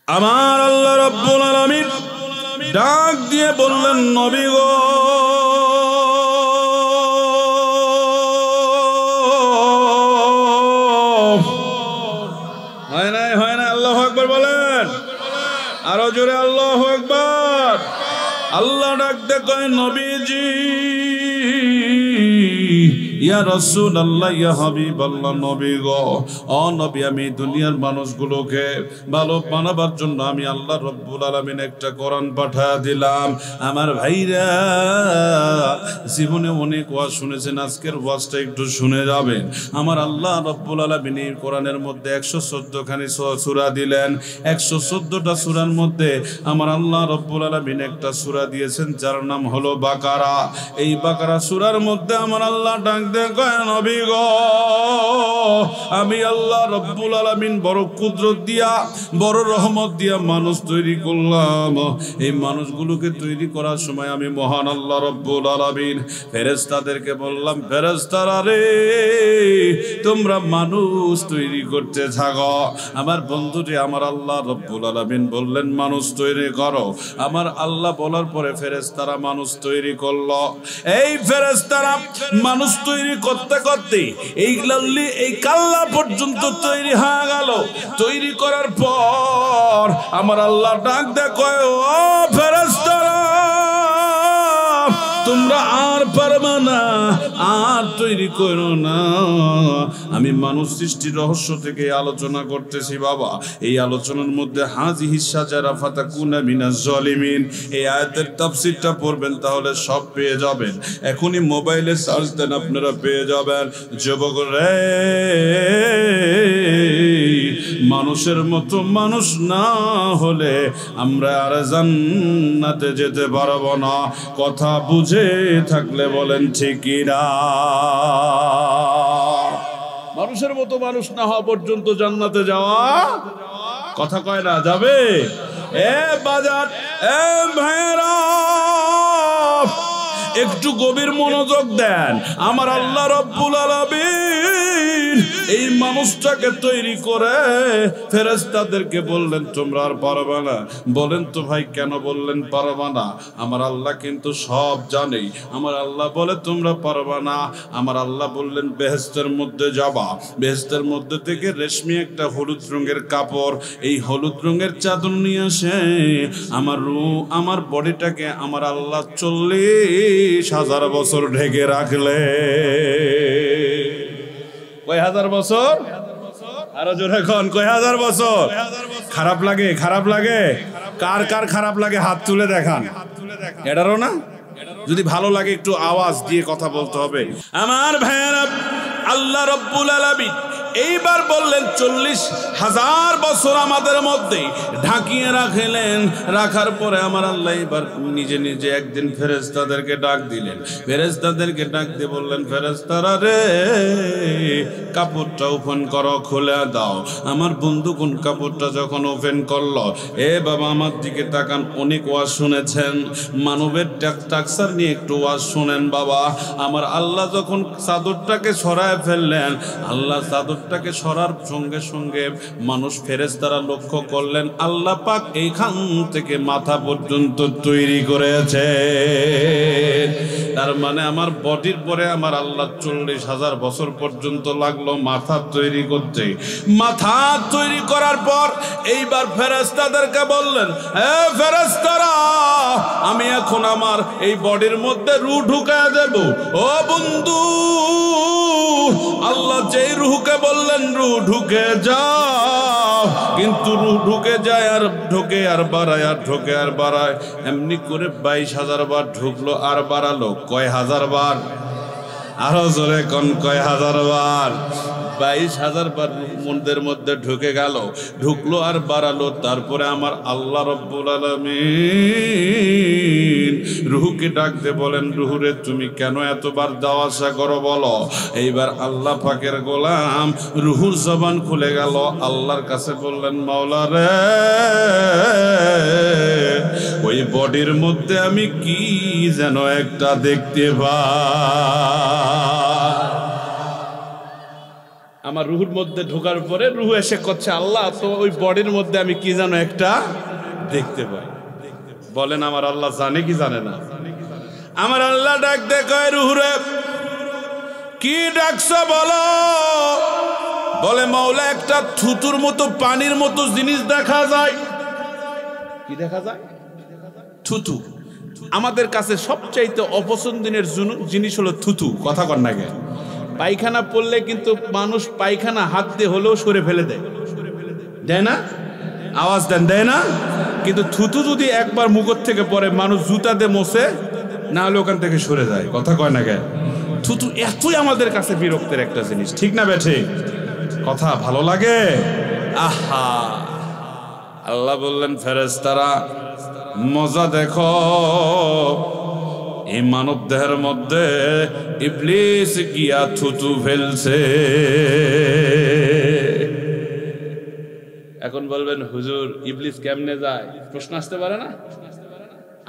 আমার আল্লাহ রাব্বুল আলামিন ডাক দিয়ে বললেন, নবী গো, হয় না আল্লাহু আকবার বলেন, আরো জোরে আল্লাহু আকবার। আল্লাহ ডাক দিয়ে কয়, নবীজি, ইয়া রাসূলুল্লাহ, ইয়া হাবিবাল্লাহ, নবী গো, ও নবী, আমি দুনিয়ার মানুষগুলোকে ভালো বানাবার জন্য আমি আল্লাহ রাব্বুল আলামিন একটা কোরআন পাঠিয়ে দিলাম। আমার ভাইরা, জীবনে অনেক ওয়াজ শুনেছেন, আজকের ওয়াজটা একটু শুনে যাবেন। আমার আল্লাহ রাব্বুল আলামিন এই কোরআনের মধ্যে 114 খানি সূরা দিলেন। 114টা সূরার মধ্যে আমার আল্লাহ রাব্বুল আলামিন একটা সূরা দিয়েছেন যার নাম হলো বাকারা। এই বাকারা সূরার মধ্যে আমার আল্লাহ ডাক দিয়ে কয়, নবী গো, আমি আল্লাহ রাব্বুল আলামিন বড় কুদরত দিয়া, বড় রহমত দিয়া মানুষ তৈরি করলাম। এই মানুষগুলোকে তৈরি করার সময় আমি মহান আল্লাহ রাব্বুল আলামিন ফেরেশতাদেরকে বললাম, ফেরেশতারা রে, তোমরা মানুষ তৈরি করতে থাকো। আমার বন্ধুটি আমার আল্লাহ রাব্বুল আলামিন বললেন, মানুষ তৈরি করো। আমার আল্লাহ বলার পরে ফেরেশতারা মানুষ তৈরি করলো। এই ফেরেশতারা মানুষ তৈরি করতে করতে এই কাল্লা পর্যন্ত তৈরি হয়ে গেল। তৈরি করার পর আমার আল্লাহ ডাক দেয়, কয়, ও ফেরেশতারা, তোমরা আর পারবে না, আর তৈরি করো না। আমি মানুষ সৃষ্টির রহস্য থেকে আলোচনা করতেছি বাবা। এই আলোচনার মধ্যে হাযিহি শাজারা ফাতাকুনা মিনাজ জালিমিন, এই আয়াতের তাফসীরটা পড়বেন, তাহলে সব পেয়ে যাবেন। এখনই মোবাইলে সার্চ দেন, আপনারা পেয়ে যাবেন। যুবক রে, মানুষের মতো মানুষ না হলে আমরা আর জান্নাতে যেতে পারবো না। কথা বুঝে থাকলে বলেন ঠিক কিনা? মানুষের মতো মানুষ না হওয়া পর্যন্ত জান্নাতে যাওয়া কথা কয় না যাবে। এ বাজার, এ ভাইরা, একটু গভীর মনোযোগ দেন। আমার আল্লাহ রাব্বুল আলামিন এই মানুষটাকে তৈরি করে ফেরেশতাদেরকে বললেন, তোমরা আর পারবে না। বলেন তো ভাই, কেন বললেন পারবে না? আমার আল্লাহ কিন্তু সব জানে। আমার আল্লাহ বলে তোমরা পারবে না। আমার আল্লাহ বললেন, বেহেশতের মধ্যে যাবা, বেহেশতের মধ্যে থেকে রেশমি একটা হলুদ রঙের কাপড়, এই হলুদ রঙের চাদর নিয়ে আসে আমার বডিটাকে আমার আল্লাহ 40,000 বছর ঢেকে রাখলে। কয় হাজার বছর? আরো জোরে কোন, কয় হাজার বছর? খারাপ লাগে? খারাপ লাগে? কার কার খারাপ লাগে হাত তুলে দেখান। এটারও না? যদি ভালো লাগে একটু আওয়াজ দিয়ে কথা বলতে হবে। আমার ভাইয়েরা, আল্লাহ রাব্বুল আলামিন এইবার বললেন 40,000 বছর আমাদের মধ্যে ঢাকিয়ে রাখলেন। রাখার পরে আমার আল্লাহ এবার নিজে নিজে একদিন ফেরেশতাদেরকে ডাক দিলেন। ফেরেশতাদেরকে ডাক দিয়ে বললেন, ফেরেশতারা রে, কাপড়টা ওপেন করো, খুলে দাও। আমার বন্ধু কোন কাপড়টা যখন ওপেন করলো, এ বাবা আমার দিকে তাকান। অনেক ওয়াজ শুনেছেন, মানবের টাকসার নিয়ে একটু ওয়াজ শুনেন বাবা। আমার আল্লাহ যখন চাদরটাকে সরায় ফেললেন, আল্লাহ চাদরটাকে সরার সঙ্গে সঙ্গে মানুষ ফেরেশতারা লক্ষ্য করলেন, আল্লাহ পাক এইখান থেকে মাথা পর্যন্ত তৈরি করেছে। তার মানে আমার বডির পরে আমার আল্লাহ 40,000 বছর পর্যন্ত লাগলো মাথা তৈরি করতে। মাথা তৈরি করার পর এইবার ফেরেশতাদেরকে বললেন, হে ফেরেশতারা, আমি এখন আমার এই বডির মধ্যে রূহ ঢুকায় দেব। ও বন্ধু, আল্লাহ যেই রূহকে বললেন রূহ ঢুকে যাও, কিন্তু রূহ ঢুকে যায় আর ঢোকে আর বাড়ায়, আর ঢোকে আর বাড়ায়। এমনি করে 22,000 বার ঢুকলো আর বাড়ালো। কয় হাজার বার? আরো জোরে কোন, কয় হাজার বার? 22,000 বার মনের মধ্যে ঢুকে গেল, ঢুকলো আর বাড়ালো। তারপরে আমার আল্লাহ রাব্বুল আলামিন রূহকে ডাকতে বলেন, রূহরে তুমি কেন এতবার যাওয়া আসা করো বলো। এইবার আল্লাহ পাকের গোলাম রূহুর জবান খুলে গেল, আল্লাহর কাছে বললেন, মাওলা রে, ওই বডির মধ্যে আমি কি যেন একটা দেখতে পাই। আমার রুহুর মধ্যে ঢোকার পরে রুহু এসে করছে আল্লাহ তো ওই বডির মধ্যে আমি কি যেন একটা দেখতে পাই। বলেন আমার আল্লাহ জানে কি জানে না? আমার আল্লাহ ডাক দেখায় রুহুরে, কি ডাকছো বলো? বলে মাওলা একটা থুতুর মতো পানির মতো জিনিস দেখা যায়। কি দেখা যায়? থুতু। আমাদের কাছে সবচাইতে অপছন্দের জিনিস হলো থুতু। কথা কর না গে? পায়খানা পড়লে কিন্তু মানুষ পায়খানা হাত দিয়ে হলেও সরে ফেলে দেয়, দেয় না? আওয়াজ দেন, দেয় না? কিন্তু থুতু যদি একবার মুখর থেকে পড়ে মানুষ জুতা দিয়ে মোছে, না হলে ওখান থেকে সরে যায়। কথা কয় না গে? থুতু এতই আমাদের কাছে বিরক্তের একটা জিনিস, ঠিক না বেঠে? কথা ভালো লাগে? আহা, আল্লাহ বললেন ফেরেশতারা মজা দেখো, এই মানব দেহের মধ্যে ইবলিস গিয়া থুতু ফেলছে। এখন বলবেন হুজুর ইবলিস কেমনে যায়? প্রশ্ন আসতে পারে না?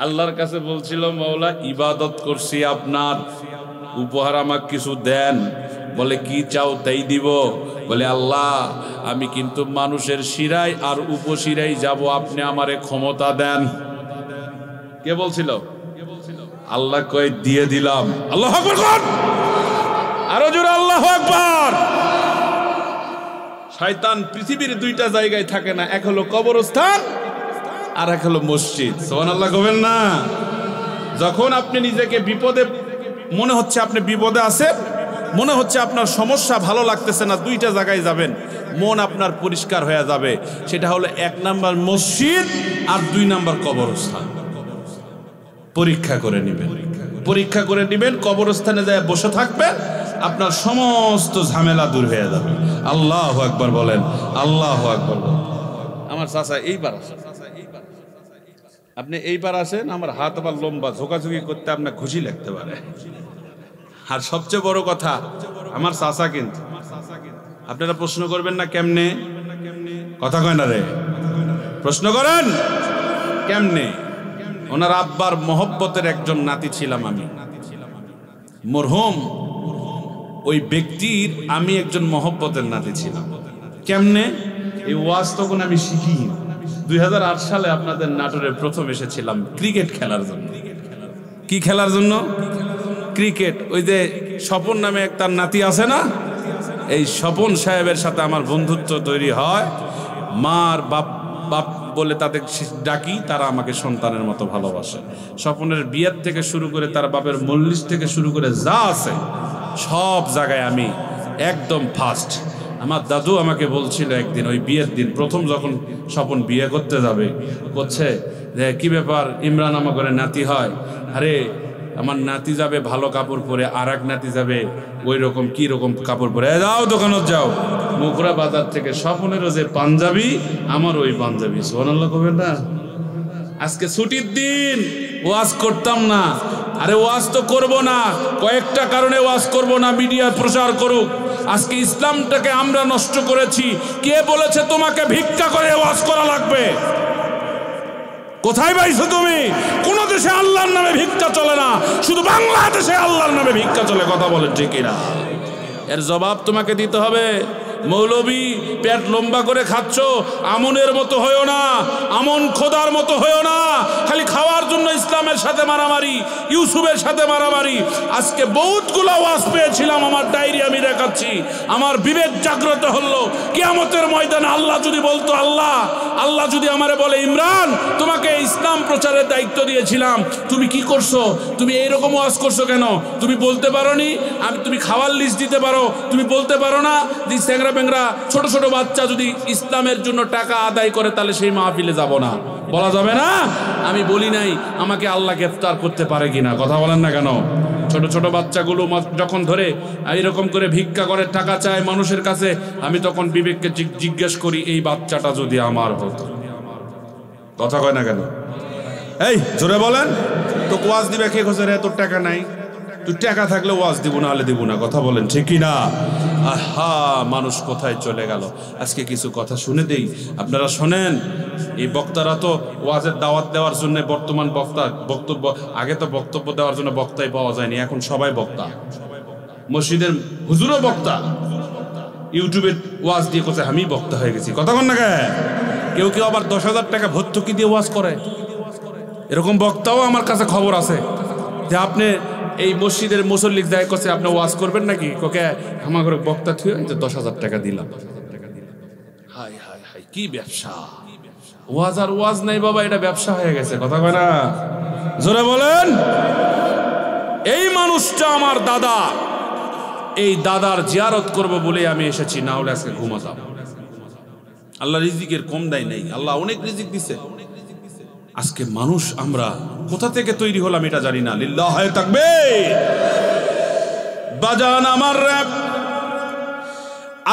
আল্লাহর কাছে বলছিল মাওলা ইবাদত করছি আপনার, উপহার আমাকে কিছু দেন। বলে কি চাও তাই দিব। বলে আল্লাহ আমি কিন্তু মানুষের শিরায় আর উপশিরায় যাব, আপনি আমারে ক্ষমতা দেন। কে বলছিল? আল্লাহ কয় দিয়ে দিলাম। আল্লাহু আকবার বল, আরো জোরে আল্লাহু আকবার। শয়তান পৃথিবীর দুইটা জায়গায় থাকে না, এক হলো কবরস্থান আর এক হলো মসজিদ। সুবহানাল্লাহ কবেন না? যখন আপনি নিজেকে বিপদে মনে হচ্ছে, আপনি বিপদে আছেন, মনে হচ্ছে আপনার সমস্যা ভালো লাগতেছে না, দুইটা জায়গায় যাবেন, মন আপনার পরিষ্কার হয়ে যাবে। সেটা হলো 1 নাম্বার মসজিদ আর 2 নাম্বার কবরস্থান। পরীক্ষা করে নেবেন, পরীক্ষা করে নেবেন, কবরস্থানে যায় বসে থাকবেন, আপনার সমস্ত ঝামেলা দূর হয়ে যাবে। আল্লাহু আকবার বলেন, আল্লাহু আকবার। আমার চাচা এইবার আসেন, আপনি এইবার আসেন, আমার হাত আবার লম্বা, ঝোকাঝুকি করতে আপনার খুশি লাগতে পারে। আর সবচেয়ে বড় কথা আমার চাচা কিন্তু, আপনারা প্রশ্ন করবেন না কেমনে? কথা কয় না রে? প্রশ্ন করেন কেমনে? ওনার আব্বার মহব্বতের একজন নাতি ছিলাম আমি, মরহুম ওই ব্যক্তির আমি একজন মহব্বতের নাতি ছিলাম। কেমনে? এই ওয়াজ তখন আমি শিখি 2008 সালে আপনাদের নাটোরে প্রথম এসেছিলাম ক্রিকেট খেলার জন্য। কি খেলার জন্য? ক্রিকেট। ওই যে স্বপন নামে এক তার নাতি আছে না, এই স্বপন সাহেবের সাথে আমার বন্ধুত্ব তৈরি হয়। মার বাপ বাপ বলে তাদের ডাকি, তারা আমাকে সন্তানের মতো ভালোবাসে। স্বপনের বিয়ের থেকে শুরু করে তার বাপের মল্লিশ থেকে শুরু করে যা আছে সব জায়গায় আমি একদম ফার্স্ট। আমার দাদু আমাকে বলছিল একদিন, ওই বিয়ের দিন প্রথম যখন স্বপন বিয়ে করতে যাবে, বলছে যে কি ব্যাপার ইমরান আমার ঘরে নাতি হয়? আরে আমার নাতি যাবে ভালো কাপড় পরে, আর এক নাতি যাবে ওই রকম কি রকম কাপড় পরে। যাও দোকানত যাও, মুকরা বাজার থেকে স্বপনেরও যে পাঞ্জাবি আমার ওই পাঞ্জাবি। সুবহানাল্লাহ কবেন না? আজকে ছুটির দিন, ওয়াজ করতাম না। আরে ওয়াজ তো করব না, কয়েকটা কারণে ওয়াজ করব না, মিডিয়া প্রচার করুক। আজকে ইসলামটাকে আমরা নষ্ট করেছি। কে বলেছে তোমাকে ভিক্ষা করে ওয়াজ করা লাগবে? কোথায় পাইছো তুমি? কোন দেশে আল্লাহর নামে ভিক্ষা চলে না, শুধু বাংলাদেশে আল্লাহর নামে ভিক্ষা চলে। কথা বলেন ঠিক কিনা? এর জবাব তোমাকে দিতে হবে। মৌলবী পেট লম্বা করে খাচ্ছ, আমনের মতো হয়েও না, আমন খোদার মতো হয়েও না। খালি খাওয়ার জন্য ইসলামের সাথে মারামারি, ইউসুফের সাথে মারামারি। আজকে বহুতগুলো ওয়াজ পেয়েছিলাম, আমার ডায়েরি আমি দেখাচ্ছি। আমার বিবেক জাগ্রত হলো। কিয়ামতের ময়দানে আল্লাহ যদি বলতো, আল্লাহ যদি আমারে বলে ইমরান তোমাকে ইসলাম প্রচারের দায়িত্ব দিয়েছিলাম, তুমি কি করছো? তুমি এইরকম ওয়াজ করছো কেন? তুমি বলতে পারো নি? তুমি খাওয়ার লিস্ট দিতে পারো, তুমি বলতে পারো না যে স্যাংরা বেংরা ছোট ছোট বাচ্চা যদি ইসলামের জন্য টাকা আদায় করে তাহলে সেই মাহফিলে যাব না? বলা যাবে না? আমি বলি নাই, আমাকে আল্লাহ গ্রেফতার করতে পারে কিনা? কথা বলেন না কেন? ছোট ছোট বাচ্চাগুলো যখন ধরে এরকম করে ভিক্ষা করে টাকা চায় মানুষের কাছে, আমি তখন বিবেককে জিজ্ঞেস করি এই বাচ্চাটা যদি আমার হতো। কথা কয় না কেন? এই জোরে বলেন তো, ওয়াজ দিবে কে? খোঁজে রে তোর টাকা নাই, তুই টাকা থাকলে ওয়াজ দিব, না হলে দিব না। কথা বলেন ঠিক কি না? আহা, মানুষ কোথায় চলে গেল। আজকে কিছু কথা শুনে দেই, আপনারা শোনেন। এই বক্তারা তো ওয়াজের দাওয়াত দেওয়ার জন্য বর্তমান বক্তব্য, আগে তো বক্তব্য দেওয়ার জন্য বক্তাই পাওয়া যায়নি, এখন সবাই বক্তা। মসজিদের হুজুরও বক্তা, ইউটিউবের ওয়াজ দিয়ে কোথায় আমি বক্তা হয়ে গেছি, কথা বল না কে? কেউ কেউ আবার 10,000 টাকা ভর্তুকি দিয়ে ওয়াজ করে, এরকম বক্তাও আমার কাছে খবর আছে যে আপনি এই মসজিদের মুসল্লিক যায় কাছে আপনি ওয়াজ করবেন নাকি, কোকে আমার ঘরে বক্তা থুয়ে 10,000 টাকা দিলাম। হাই হাই হাই, কি ব্যবসা! ওয়াজ আর ওয়াজ নাই বাবা, এটা ব্যবসা হয়ে গেছে, কথা কয় না? জোরে বলেন। এই মানুষটা আমার দাদা, এই দাদার জিয়ারত করব বলে আমি এসেছি, না হলে আজকে ঘুমা যাব। আল্লাহ রিজিকের কম দেয় নাই, আল্লাহ অনেক রিজিক দিছে। আজকে মানুষ আমরা কোথা থেকে তৈরি হলাম এটা জানি না। লিল্লাহি তাকবীর। বাজান আমার রব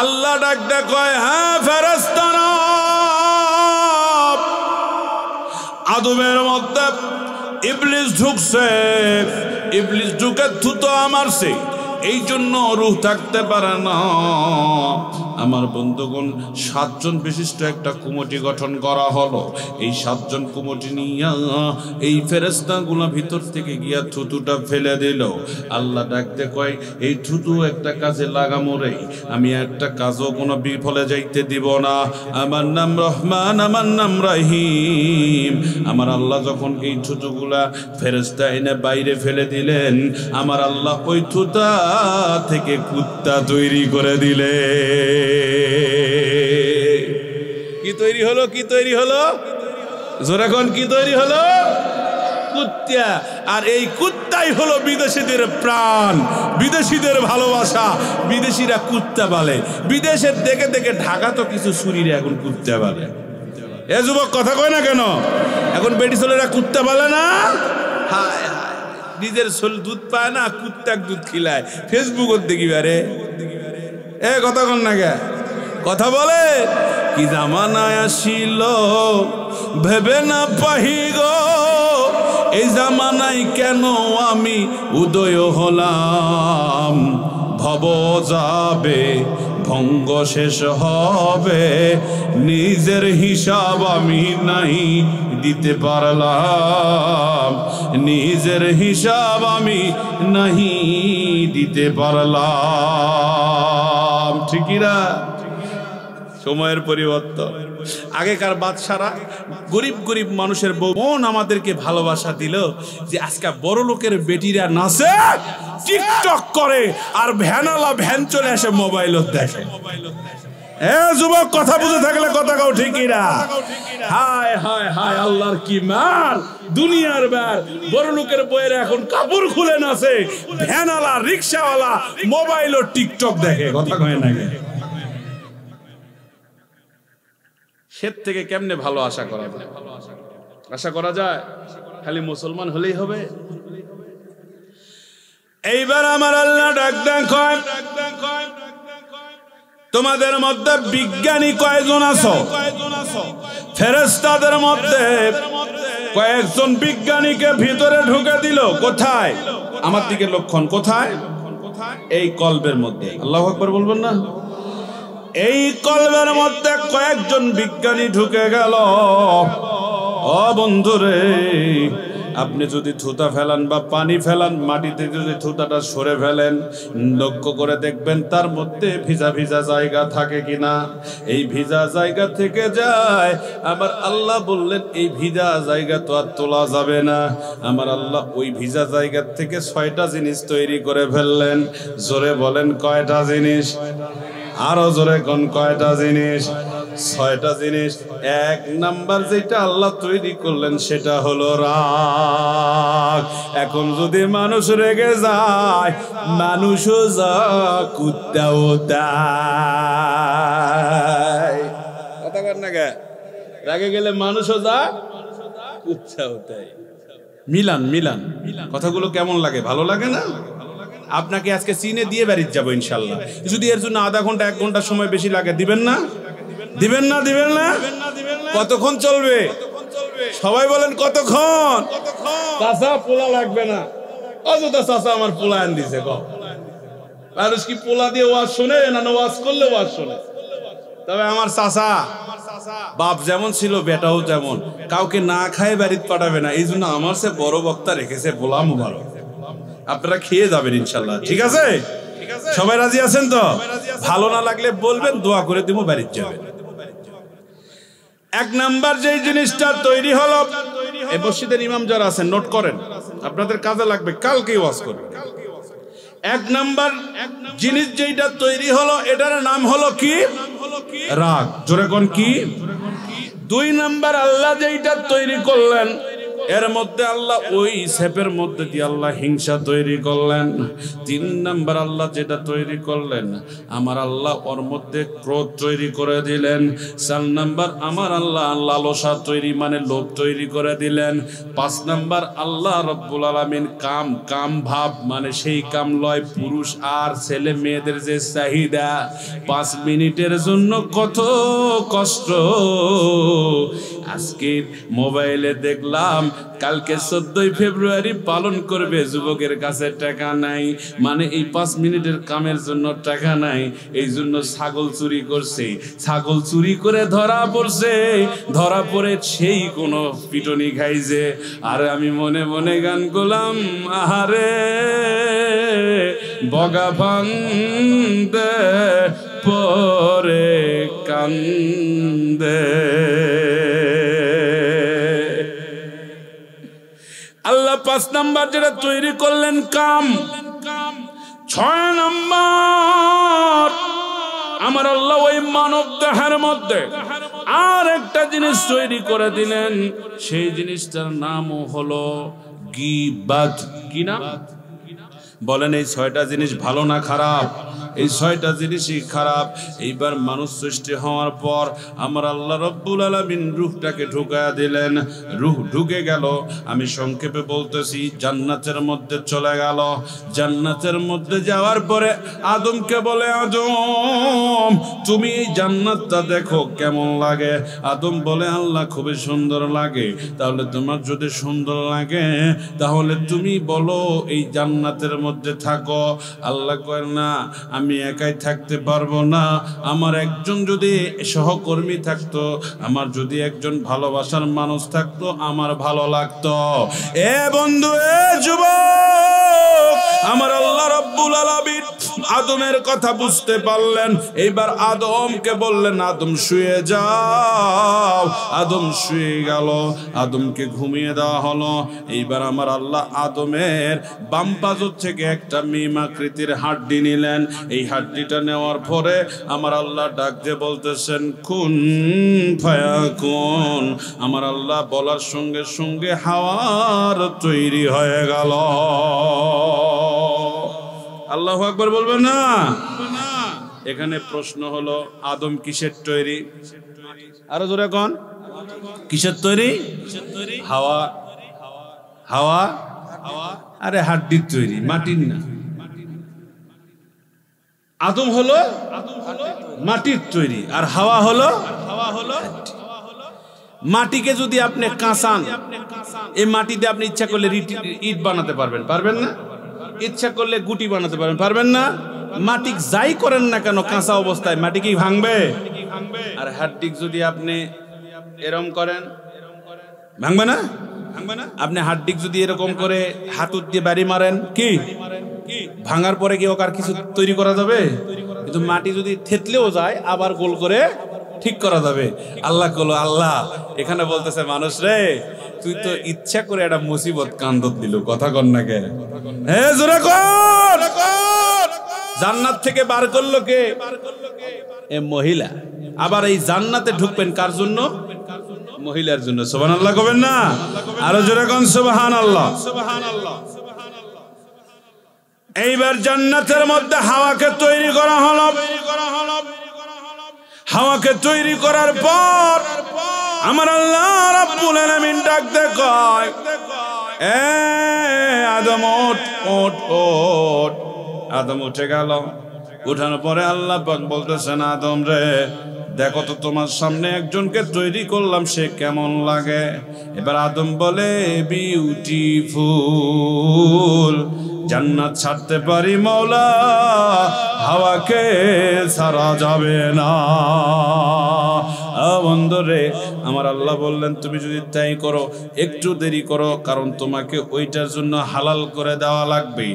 আল্লাহ ডাক ডাক কয়, হ্যাঁ ফেরেশতারা, আদমের মধ্যে ইবলিস ঢুকছে, ইবলিস ঢুকে থুতো মারছে, এই জন্য রূহ থাকতে পারে না। আমার বন্ধুগণ, 7 জন বিশিষ্ট একটা কমিটি গঠন করা হলো। এই 7 জন কমিটি নিয়ে এই ফেরেশতাগুলো ভিতর থেকে গিয়া থুতুটা ফেলে দিল। আল্লাহ ডাকতে কয়, এই থুতু একটা কাজে লাগামো রে, আমি একটা কাজও কোনো বিফলে যাইতে দিব না। আমার নাম রহমান, আমার নাম রহিম। আমার আল্লাহ যখন এই থুতুগুলা ফেরেশতা এনে বাইরে ফেলে দিলেন, আমার আল্লাহ ওই থুতা থেকে কুত্তা তৈরি করে দিলে। কি তৈরি হলো? কি তৈরি হলো? জোরে কোন, কি তৈরি হলো? কুত্তা। আর এই কুত্তাই হলো বিদেশিদের প্রাণ, বিদেশিদের ভালোবাসা। বিদেশিরা কুত্তা বলে, বিদেশের দেখে দেখে ঢাকা তো কিছু সুরিরা এখন কুত্তা বলে। এ যুবক কথা কয় না কেন? এখন বেটি ছেলেরা কুত্তা বলে না? হায় হায়, নিজের ছোল দুধ পায় না, কুত্তাক দুধ খিলায়। ফেসবুকত দেখি বারে, এ কথা কন না কে? কথা বলে। কি জামানায় আসিল ভেবে না পাহি গো, এই জামানায় কেন আমি উদয় হলাম। ভব যাবে, ভঙ্গ শেষ হবে, নিজের হিসাব আমি নাই দিতে পারলাম, নিজের হিসাব আমি নাহি দিতে পারলাম। ঠিকই না? সময়ের পরিবর্তন। আগেকার বাদশারা গরিব গরিব মানুষের বোন আমাদেরকে ভালোবাসা দিল, যে আজকে বড় লোকের বেটিরা নাচে, টিকটক করে, আর ভ্যানালা ভ্যান চলে আসে মোবাইলত দেখে। এ যুবক কথা বুঝে থাকলে কথা কও, ঠিকই না? হায় হায় হায়, আল্লাহর কি মাল! দুনিয়ার বার বড় লোকের বইয়ের এখন কাপড় খুলে নাচে, ভ্যানালা রিক্সাওয়ালা মোবাইল ও টিকটক দেখে, কথা কয় না? ক্ষেত থেকে কেমনে ভালো আশা করা যায়? আশা করা যায় খালি মুসলমান হলেই হবে? এইবার আমার আল্লাহ ডাক দেন কয়, তোমাদের মধ্যে বিজ্ঞানী কয়জন আছো? ফেরেশতাদের মধ্যে কয়েকজন বিজ্ঞানীকে ভিতরে ঢুকে দিল। কোথায়? আমার দিকে লক্ষণ। কোথায়? এই কলবের মধ্যে। আল্লাহু আকবার বলবেন না? এই কলবের মধ্যে কয়েকজন বিজ্ঞানী ঢুকে গেল। ও বন্ধুরে, আপনি যদি থুতা ফেলান বা পানি ফেলান, মাটিতে যদি থুতাটা সরে ফেলেন, লক্ষ্য করে দেখবেন তার মধ্যে ভিজা ভিজা জায়গা থাকে কিনা। এই ভিজা জায়গা থেকে যায়। আমার আল্লাহ বললেন, এই ভিজা জায়গা তো আর তোলা যাবে না। আমার আল্লাহ ওই ভিজা জায়গা থেকে 6টা জিনিস তৈরি করে ফেললেন। জোরে বলেন, কয়টা জিনিস? আরো জোরে কোন, কয়টা জিনিস? 6টা জিনিস। 1 নাম্বার যেটা আল্লাহ তৈরি করলেন সেটা হলো রাগ। এখন যদি মানুষ রেগে যায়, মানুষও যা, কুত্তাও তাই। কথা বল না কে? রাগে গেলে মানুষও যা, কুত্তাও তাই। Milan Milan. কথাগুলো কেমন লাগে? ভালো লাগে না? আপনাকে আজকে চীনে দিয়ে বাড়িতে যাবো ইনশাল্লাহ। যদি এর জন্য আধা ঘন্টা 1 ঘন্টা সময় বেশি লাগে, দিবেন না? দিবেন না? দিবেন না? কতক্ষণ চলবে? সবাই বলেন কতক্ষণ? চাচা পোলা লাগবে না, অযথা চাচা আমার পোলা আন দিছে। মানুষ কি পোলা দিয়ে ওয়াজ শোনে না? ওয়াজ করলে ওয়াজ শোনে। তবে আমার চাচা বাপ যেমন ছিল বেটাও তেমন, কাউকে না খায় বাড়িতে পাঠাবে না। এই জন্য আমার সে বড় বক্তা রেখেছে, পোলা মুবারক। আপনারা খেয়ে যাবেন ইনশাল্লাহ। ঠিক আছে? সবাই রাজি আছেন তো? ভালো না লাগলে বলবেন, দোয়া করে দিব, বাড়িতে যাবেন। এক নাম্বার যেই জিনিসটা তৈরি হলো, এই মসজিদের ইমাম যারা আছেন নোট করেন, আপনাদের কাজে লাগবে, কালকেই ওয়াজ করবেন। এক নাম্বার জিনিস যেটা তৈরি হলো এটার নাম হলো কি? রাগ। জোরে কোন কি? দুই নাম্বার আল্লাহ যেটা তৈরি করলেন এর মধ্যে আল্লাহ ওই শেপের মধ্যে দিয়ে আল্লাহ হিংসা তৈরি করলেন। তিন নাম্বার আল্লাহ যেটা তৈরি করলেন, আমার আল্লাহ ওর মধ্যে ক্রোধ তৈরি করে দিলেন। চার নাম্বার আমার আল্লাহ লালসা তৈরি মানে লোভ তৈরি করে দিলেন। পাঁচ নাম্বার আল্লাহ রব্বুল আলামিন কাম ভাব মানে সেই কাম লয় পুরুষ আর ছেলে মেয়েদের যে চাহিদা, 5 মিনিটের জন্য কত কষ্ট। আজকে মোবাইলে দেখলাম কালকে 14 ফেব্রুয়ারি পালন করবে, যুবকের কাছে টাকা নাই, মানে এই 5 মিনিটের কামের জন্য টাকা নাই, এই জন্য ছাগল চুরি করছে, ছাগল চুরি করে ধরা পড়ছে, ধরা পড়ে সেই কোনো পিটনি খাইছে। আর আমি মনে মনে গান করলাম, আহারে বগা ভাঙদে পরে কান্দে। আল্লাহ 5 নাম্বার যেটা তৈরি করলেন কাম। 6 নাম্বার আমার আল্লাহ ওই মানব দেহের মধ্যে আর একটা জিনিস তৈরি করে দিলেন, সেই জিনিসটার নামও হলো গীবত। কি নাম বলেন? এই 6টা জিনিস ভালো না খারাপ? এই 6টা জিনিসই খারাপ। এইবার মানুষ সৃষ্টি হওয়ার পর আমার আল্লাহ রব্বুল আলামিন রূহটাকে ঢুকায়া দিলেন। রূহ ঢুকে গেল, আমি সংক্ষেপে বলতেছি, জান্নাতের মধ্যে চলে গেল। জান্নাতের মধ্যে যাওয়ার পরে আদমকে বলে, আদম তুমি এই জান্নাতটা দেখো কেমন লাগে? আদম বলে, আল্লাহ খুবই সুন্দর লাগে। তাহলে তোমার যদি সুন্দর লাগে তাহলে তুমি বলো এই জান্নাতের মধ্যে থাকো। আল্লাহ কয়, না আমি একাই থাকতে পারবো না, আমার একজন যদি সহকর্মী থাকতো, আমার যদি একজন ভালোবাসার মানুষ থাকতো আমার ভালো লাগতো। এ বন্ধু, এ যুবক, আমার আল্লাহ রাব্বুল আলামিন আদমের কথা বুঝতে পারলেন। এইবার আদমকে বললেন, আদম শুয়ে যাও। আদম শুয়ে গেল, আদমকে ঘুমিয়ে দেওয়া হলো। এইবার আমার আল্লাহ আদমের বাম পাজর থেকে একটা মিম আকৃতির হাড্ডি নিলেন। এই হাড্ডিটা নেওয়ার পরে আমার আল্লাহ ডাক দিয়ে বলতেছেন, কুন ফায়াকুন। আমার আল্লাহ বলার সঙ্গে সঙ্গে হাওয়ার তৈরি হয়ে গেল। আল্লাহু আকবার বলবেন না? এখানে প্রশ্ন হলো, আদম কিসের তৈরি? আরো জোরে কোন, কিসের তৈরি? হাওয়া। হাওয়া? আরে হাড্ডির তৈরি, মাটির না। আদম হলো মাটির তৈরি আর হাওয়া হলো মাটিকে যদি আপনি কাঁচান, এই মাটিতে আপনি ইচ্ছা করলে ইট বানাতে পারবেন, পারবেন না? ইচ্ছা করলে গুটি বানাতে পারবেন, পারবেন না? মাটি যাই করেন না কেন কাঁচা অবস্থায় মাটি কি ভাঙবে? আর হাড্ডিক যদি আপনি এরকম করেন, ভাঙবে না? আপনি হাড্ডিক যদি এরকম করে হাতুড় দিয়ে বাড়ি মারেন, কি ভাঙার পরে কি ওকার কিছু তৈরি করা যাবে? কিন্তু মাটি যদি থেতলেও যায় আবার গোল করে ঠিক করা যাবে। আল্লাহ কলো, আল্লাহ এখানে বলতেছে, মানুষ রে তুই তো ইচ্ছা করে একটা মুসিবত কান্দত দিল, কথা কর না কে? হ্যাঁ জোরে কর। জান্নাত থেকে বার করলো কে? এ মহিলা। আবার এই জান্নাতে ঢুকবেন কার জন্য? মহিলার জন্য। সুবহানাল্লাহ কবেন না? আরো জোরে কোন সুবহানাল্লাহ। এইবার জান্নাতের মধ্যে হাওয়াকে তৈরি করা হলো। হাওয়াকে তৈরি করার পর আমার আল্লাহ রাব্বুল আলামিন ডাক দে কয়, এ আদম ওঠ ওঠ ওঠ। আদম উঠে গেল। উঠানোর পরে আল্লাহ পাক বলতেছেন, আদম রে দেখো তো তোমার সামনে একজনকে তৈরি করলাম, সে কেমন লাগে? এবার আদম বলে, বিউটিফুল। জান্নাত ছাড়তে পারি মওলা, হাওয়াকে ছাড়া যাবে না। বন্ধুরে আমার আল্লাহ বললেন তুমি যদি তাই করো একটু দেরি করো, কারণ তোমাকে ওইটার জন্য হালাল করে দেওয়া লাগবে।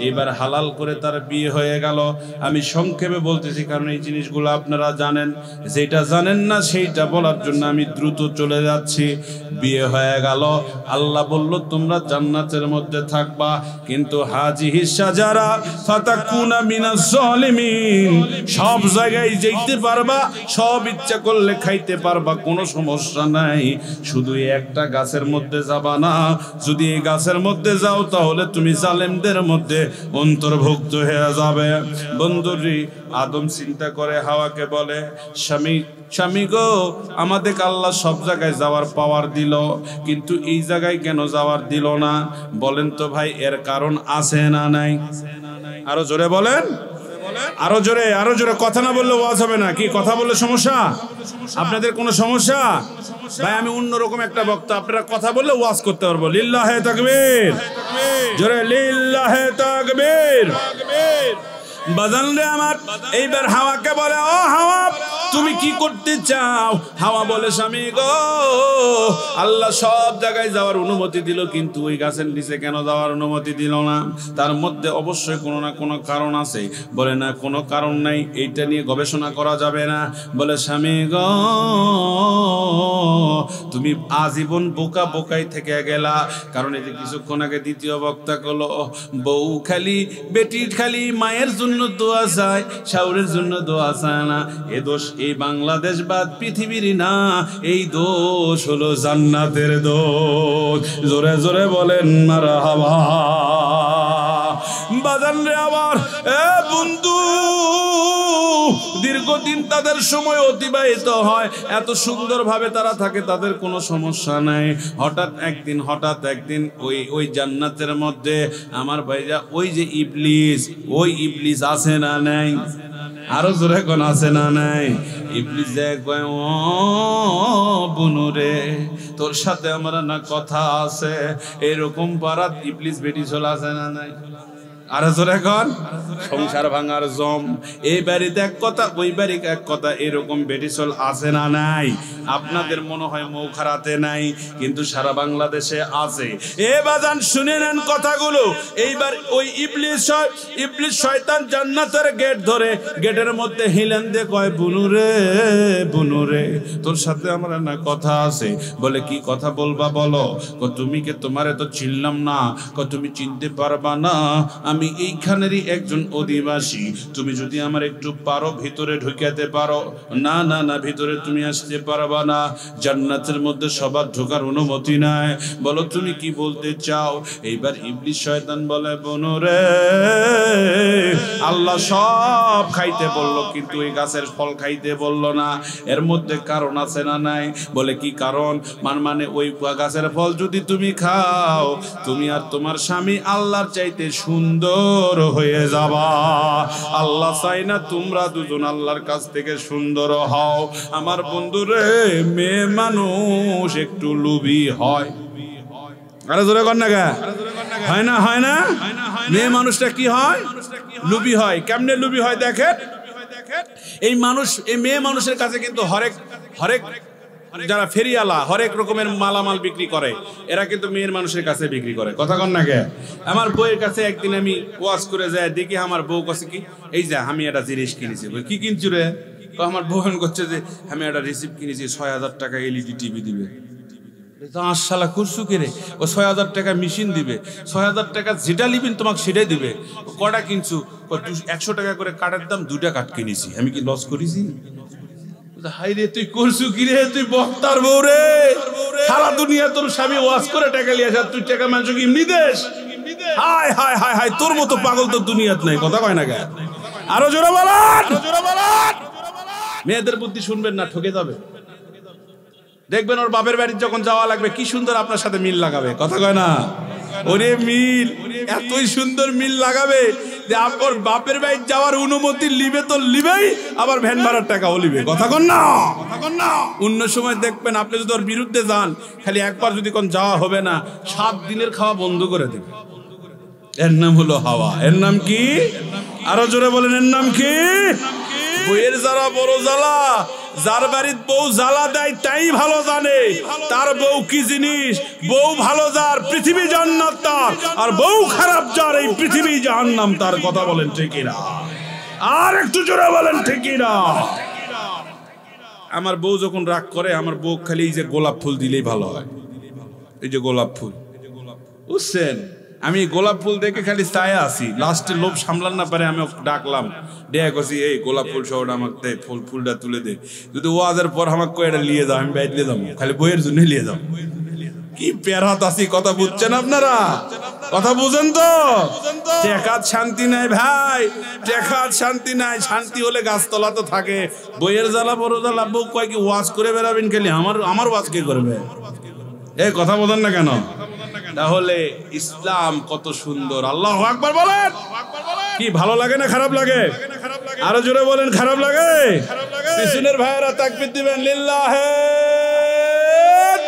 এবার হালাল করে তার বিয়ে হয়ে গেল। আমি সংক্ষেপে বলতেছি কারণ এই জিনিসগুলো আপনারা জানেন, যেটা জানেন না সেইটা বলার জন্য আমি দ্রুত চলে যাচ্ছি। বিয়ে হয়ে গেল, আল্লাহ বলল তোমরা জান্নাতের মধ্যে থাকবা, কিন্তু হাজিহি শাজারা ফাতাকুনা মিনাজ জালিমিন, সব জায়গায় যেতে পারবা, সব ইচ্ছা করলে খাইতে পারবা, কোনো সমস্যা নাই, শুধু একটা গাছের মধ্যে যাবা না। যদি এই গাছের মধ্যে যাও তাহলে তুমি জালেমদের মধ্যে অন্তর্ভুক্ত হয়ে যাবে। বন্ধুরি, আদম চিন্তা করে হাওয়াকে বলে, স্বামী গো, আমাদের আল্লাহ সব জায়গায় যাওয়ার পাওয়ার দিল, কিন্তু এই জায়গায় কেন যাওয়ার দিল না? বলেন তো ভাই, এর কারণ আছে না নাই? আরো জোরে বলেন, আরো জোরে, আরো জোরে। কথা না বললে ওয়াজ হবে না। কি কথা বললে সমস্যা? আপনাদের কোনো সমস্যা? ভাই আমি অন্যরকম একটা বক্তা, আপনারা কথা বললে ওয়াজ করতে পারবো। লিল্লাহে তাকবীর, জোরে লিল্লাহে তাকবীর। বাজান রে আমার, এইবার হাওয়াকে বলে, ও হাওয়া তুমি কি করতে চাও? হাওয়া বলে, স্বামী গো, আল্লাহ সব জায়গায় যাওয়ার অনুমতি দিল, কিন্তু ওই গাছের নিচে কেন যাওয়ার অনুমতি দিল না? তার মধ্যে অবশ্যই কোনো না কোনো কারণ আছে। বলে না, কোনো কারণ নাই, এইটা নিয়ে গবেষণা করা যাবে না। বলে, স্বামী গো, তুমি আজীবন বোকা বোকাই থেকে গেলা। কারণ এই যে কিছুক্ষণ আগে দ্বিতীয় বক্তা করলো, বউ খালি বেটির খালি মায়ের জন্য দোয়া চায়, শাওরের জন্য দোয়া চায় না। এ দোষ এই বাংলাদেশ বাদ পৃথিবীর না, এই দোষ হলো জান্নাতের দোষ। জোরে জোরে বলেন মারহাবা। বাজান রে আমার, এ বন্ধু, দীর্ঘদিন তাদের সময় অতিবাহিত হয়, এত সুন্দরভাবে তারা থাকে, তাদের কোনো সমস্যা নাই। হঠাৎ একদিন ওই জান্নাতের মধ্যে আমার ভাইরা ওই যে ইবলিস আছে না নাই? আরো জোরে কোন আছে না নাই? ইবলিস যায় কয়, ও বুনুরে, তোর সাথে আমার না কথা আছে। এরকম পারাত ইবলিস বেটি চলে আছে না নাই? আর জোরে কোন, সংসার ভাঙার জম, এই বাড়িতে এক কথা, ওই বাড়িতে এক কথা, এরকম বেটিসল আছে না নাই? আপনাদের মনে হয় মৌখারাতে নাই, কিন্তু সারা বাংলাদেশে আছে। এ বাজান শুনে নেন কথাগুলো। এইবার ওই ইবলিস শয়তান জান্নাতের গেট ধরে, গেটের মধ্যে হিলেন দিয়ে কয়, বুনুরে, তোর সাথে আমার না কথা আছে। বলে, কি কথা বলবা বলো? তুমি কে? তোমারে তো চিনলাম না। তুমি চিনতে পারবা না, আমি এইখানেরই একজন অধিবাসী। তুমি যদি আমার একটু পারো ভিতরে ঢুকাতে পারো। না না না, ভিতরে তুমি আসতে পারবা না, জান্নাতের মধ্যে সবার ঢোকার অনুমতি নাই। বলো তুমি কি বলতে চাও? এইবার ইবলিস শয়তান বলে, বনুরে, আল্লাহ সব খাইতে বলল, কিন্তু এই গাছের ফল খাইতে বলল না। এর মধ্যে কারণ আছে না নাই? বলে, কি কারণ? মানে ওই গাছের ফল যদি তুমি খাও, তুমি আর তোমার স্বামী আল্লাহর চাইতে সুন্দর হয়ে যাবা। আল্লাহ চাই না তোমরা দুজন আল্লাহর কাছ থেকে সুন্দর হও। আমার বন্ধুরে, মেয়ে মানুষ একটু লোভী হয়। আরে জোরে কর না গা, হয় না? হয় না? মেয়ে মানুষটা কি হয়? লোভী হয়। কেমনে লোভী হয় দেখেন। এই মেয়ে মানুষের কাছে কিন্তু হরেক যারা ফেরিয়ালা হরেক রকমের মালামাল বিক্রি করে, এরা কিন্তু মেয়ের মানুষের কাছে বিক্রি করে। কথা কন না কে? আমার বউয়ের কাছে একদিন আমি ওয়াজ করে যাই, দেখি আমার বউ কাছে কি, এই যে আমি একটা জিনিস কিনেছি। কি কিনছি রে? আমার বউ করছে যে আমি একটা রিসিপ্ট কিনেছি, ৬০০০ টাকা এলইডি টিভি দিবে। শালা করছু কে রে? ও ৬০০০ টাকা মেশিন দিবে, ৬০০০ টাকা যেটা নিবেন তোমাকে সেটাই দিবে। কটা কিনছু? ১০০ টাকা করে কাঠের দাম 2টা কাঠ কিনেছি। আমি কি লস করেছি? হাই রে, তুই করছু কি রে? তুই বক্তার বউ রে, সারা দুনিয়া তোর স্বামী ওয়াজ করে টাকা লিয়ে আসা, তুই টাকা মানুষকে এমনি দেশ? হাই হাই হাই হাই, তোর মতো পাগল তো দুনিয়াত নাই। কথা কয় না কে? আরো জোরে বলেন। মেয়েদের বুদ্ধি শুনবেন না, ঠকে যাবে। দেখবেন ওর বাপের বাড়ি যখন যাওয়া লাগবে, কি সুন্দর আপনার সাথে মিল লাগাবে। কথা কয় না? ওরে মিল, এতই সুন্দর মিল লাগাবে যে আপনার বাপের বাড়ি যাওয়ার অনুমতি লিবে তো লিবেই, আবার ভ্যান ভাড়ার টাকাও লিবে। কথা কন না? অন্য সময় দেখবেন আপনি যদি ওর বিরুদ্ধে যান, খালি একবার যদি কোন যাওয়া হবে না, 7 দিনের খাওয়া বন্ধ করে দেবে। এর নাম হলো হাওয়া। এর নাম কি? আরো জোরে বলেন, এর নাম কি? বইয়ের যারা বড় জ্বালা, যার বাড়ির বউ জ্বালা দেয় তাই ভালো জানে তার বউ কি জিনিস। বউ ভালো যার পৃথিবী জান্নাত তার, আর বউ খারাপ যার এই পৃথিবী জাহান্নাম তার। কথা বলেন ঠিক না? আর একটু জোরে বলেন ঠিক না? আমার বউ যখন রাগ করে, আমার বউ খালি এই যে গোলাপ ফুল দিলেই ভালো হয়। এই যে গোলাপ ফুল, বুঝছেন? আমি গোলাপ ফুল দেখে খালি চায় আসি, লাস্টে লোভ সামলান না পারে আমি ডাকলাম, ডেয়া কছি এই গোলাপ ফুল সহটা আমাকে ফুলটা তুলে দে। যদি ওয়াজের পর আমাকে এটা নিয়ে যাও, আমি বাইরে যাবো, খালি বইয়ের জন্য নিয়ে যাবো। কি পেরাত আছি, কথা বুঝছেন আপনারা? কথা বুঝেন তো? টেকাত শান্তি নাই ভাই, টেকাত শান্তি নাই। শান্তি হলে গাছতলা তো থাকে। বইয়ের জ্বালা বড় জ্বালা। বউ কয় কি ওয়াজ করে বেড়াবেন খালি, আমার ওয়াজ কে করবে? এই কথা বলেন না কেন? তাহলে ইসলাম কত সুন্দর। আল্লাহু আকবার বলেন। কি ভালো লাগে না খারাপ লাগে? আরো জোরে বলেন খারাপ লাগে? পিছনের ভাইয়েরা তাকবীর দিবেন, লিল্লাহে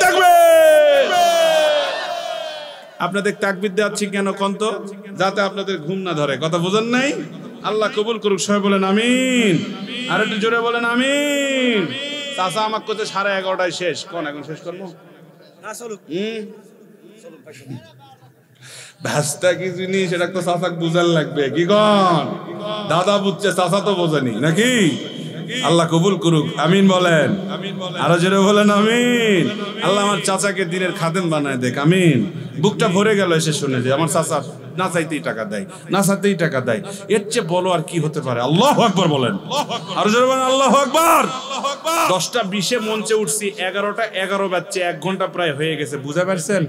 তাকবীর। আপনাদের তাকবীর দেওয়াচ্ছি কেন কোন তো? যাতে আপনাদের ঘুম না ধরে। কথা বুঝেন নাই? আল্লাহ কবুল করুক। সবাই বলেন আমিন। আর একটু জোরে বলেন আমিন। চাচা আমাকে কোথায় 11:30 শেষ। কোন এখন শেষ করবো না? চলুক। ভাস্তা কি জিনিস এটা তো চাচাকে বুঝার লাগবে। কি কন? দাদা বুঝছে, চাচা তো বোঝেনি নাকি? আল্লাহ কবুল করুক। আমিন বলেন। আরো জোরে বলেন আমিন। আল্লাহ আমার চাচাকে দিনের খাদেম বানায় দেখ। আমিন। বুকটা ভরে গেল এসে শুনে যে আমার চাচা না চাইতেই টাকা দেয়, না চাইতেই টাকা দেয়। এর চেয়ে বলো আর কি হতে পারে? আল্লাহু আকবার বলেন। আরো জোরে বলেন আল্লাহু আকবার। 10:20 মঞ্চে উঠছি, 11:11 বাজছে, 1 ঘন্টা প্রায় হয়ে গেছে। বুঝতে পারছেন?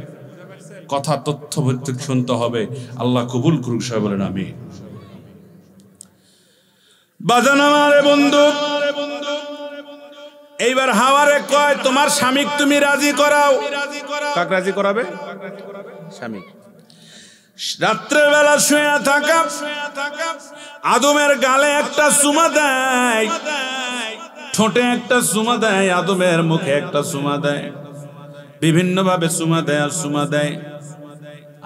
কথা তথ্যভিত্তিক শুনতে হবে। আল্লাহ কবুল করুক। সবাই বলেন আমিন। বাজান আমারে বন্ধু, এইবার হাওয়ারে কয় তোমার স্বামীকে তুমি রাজি করাও। কাকে রাজি করাবে? স্বামী। রাত্রের বেলা শুয়ে থাকা আদমের গালে একটা চুমা দেয়, ঠোঁটে একটা চুমা দেয়, আদমের মুখে একটা চুমা দেয়, বিভিন্ন ভাবে চুমা দেয় আর চুমা দেয়।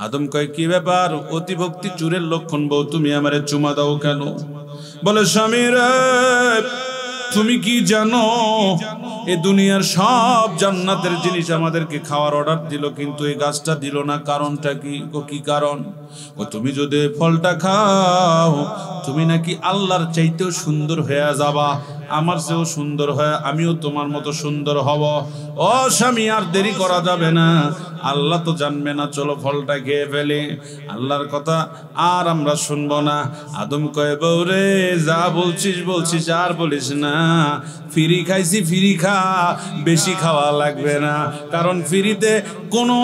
আদম কয় কি ব্যাপার? অতিভক্তি চুরের লক্ষণ, বউ তুমি আমারে চুমা দাও কেন? বলে স্বামী রে, তুমি কি জানো এই দুনিয়ার সব জান্নাতের জিনিস আমাদেরকে খাওয়ার অর্ডার দিল, কিন্তু এই গাছটা দিল না। কারণটা কি? কি কারণ? ও তুমি যদি ফলটা খাও তুমি নাকি আল্লাহর চাইতেও সুন্দর হয়ে যাবা, আমার চেয়েও সুন্দর হয়ে আমিও তোমার মতো সুন্দর হব। ও স্বামী, আর দেরি করা যাবে না, আল্লাহ তো জানবে না, চলো ফলটা খেয়ে ফেলে। আল্লাহর কথা আর আমরা শুনবো না। আদম কয় বউ রে, যা বলছিস আর বলিস না, ফ্রি খাইছি, ফ্রি খা, বেশি খাওয়া লাগবে না, কারণ ফ্রিতে কোনো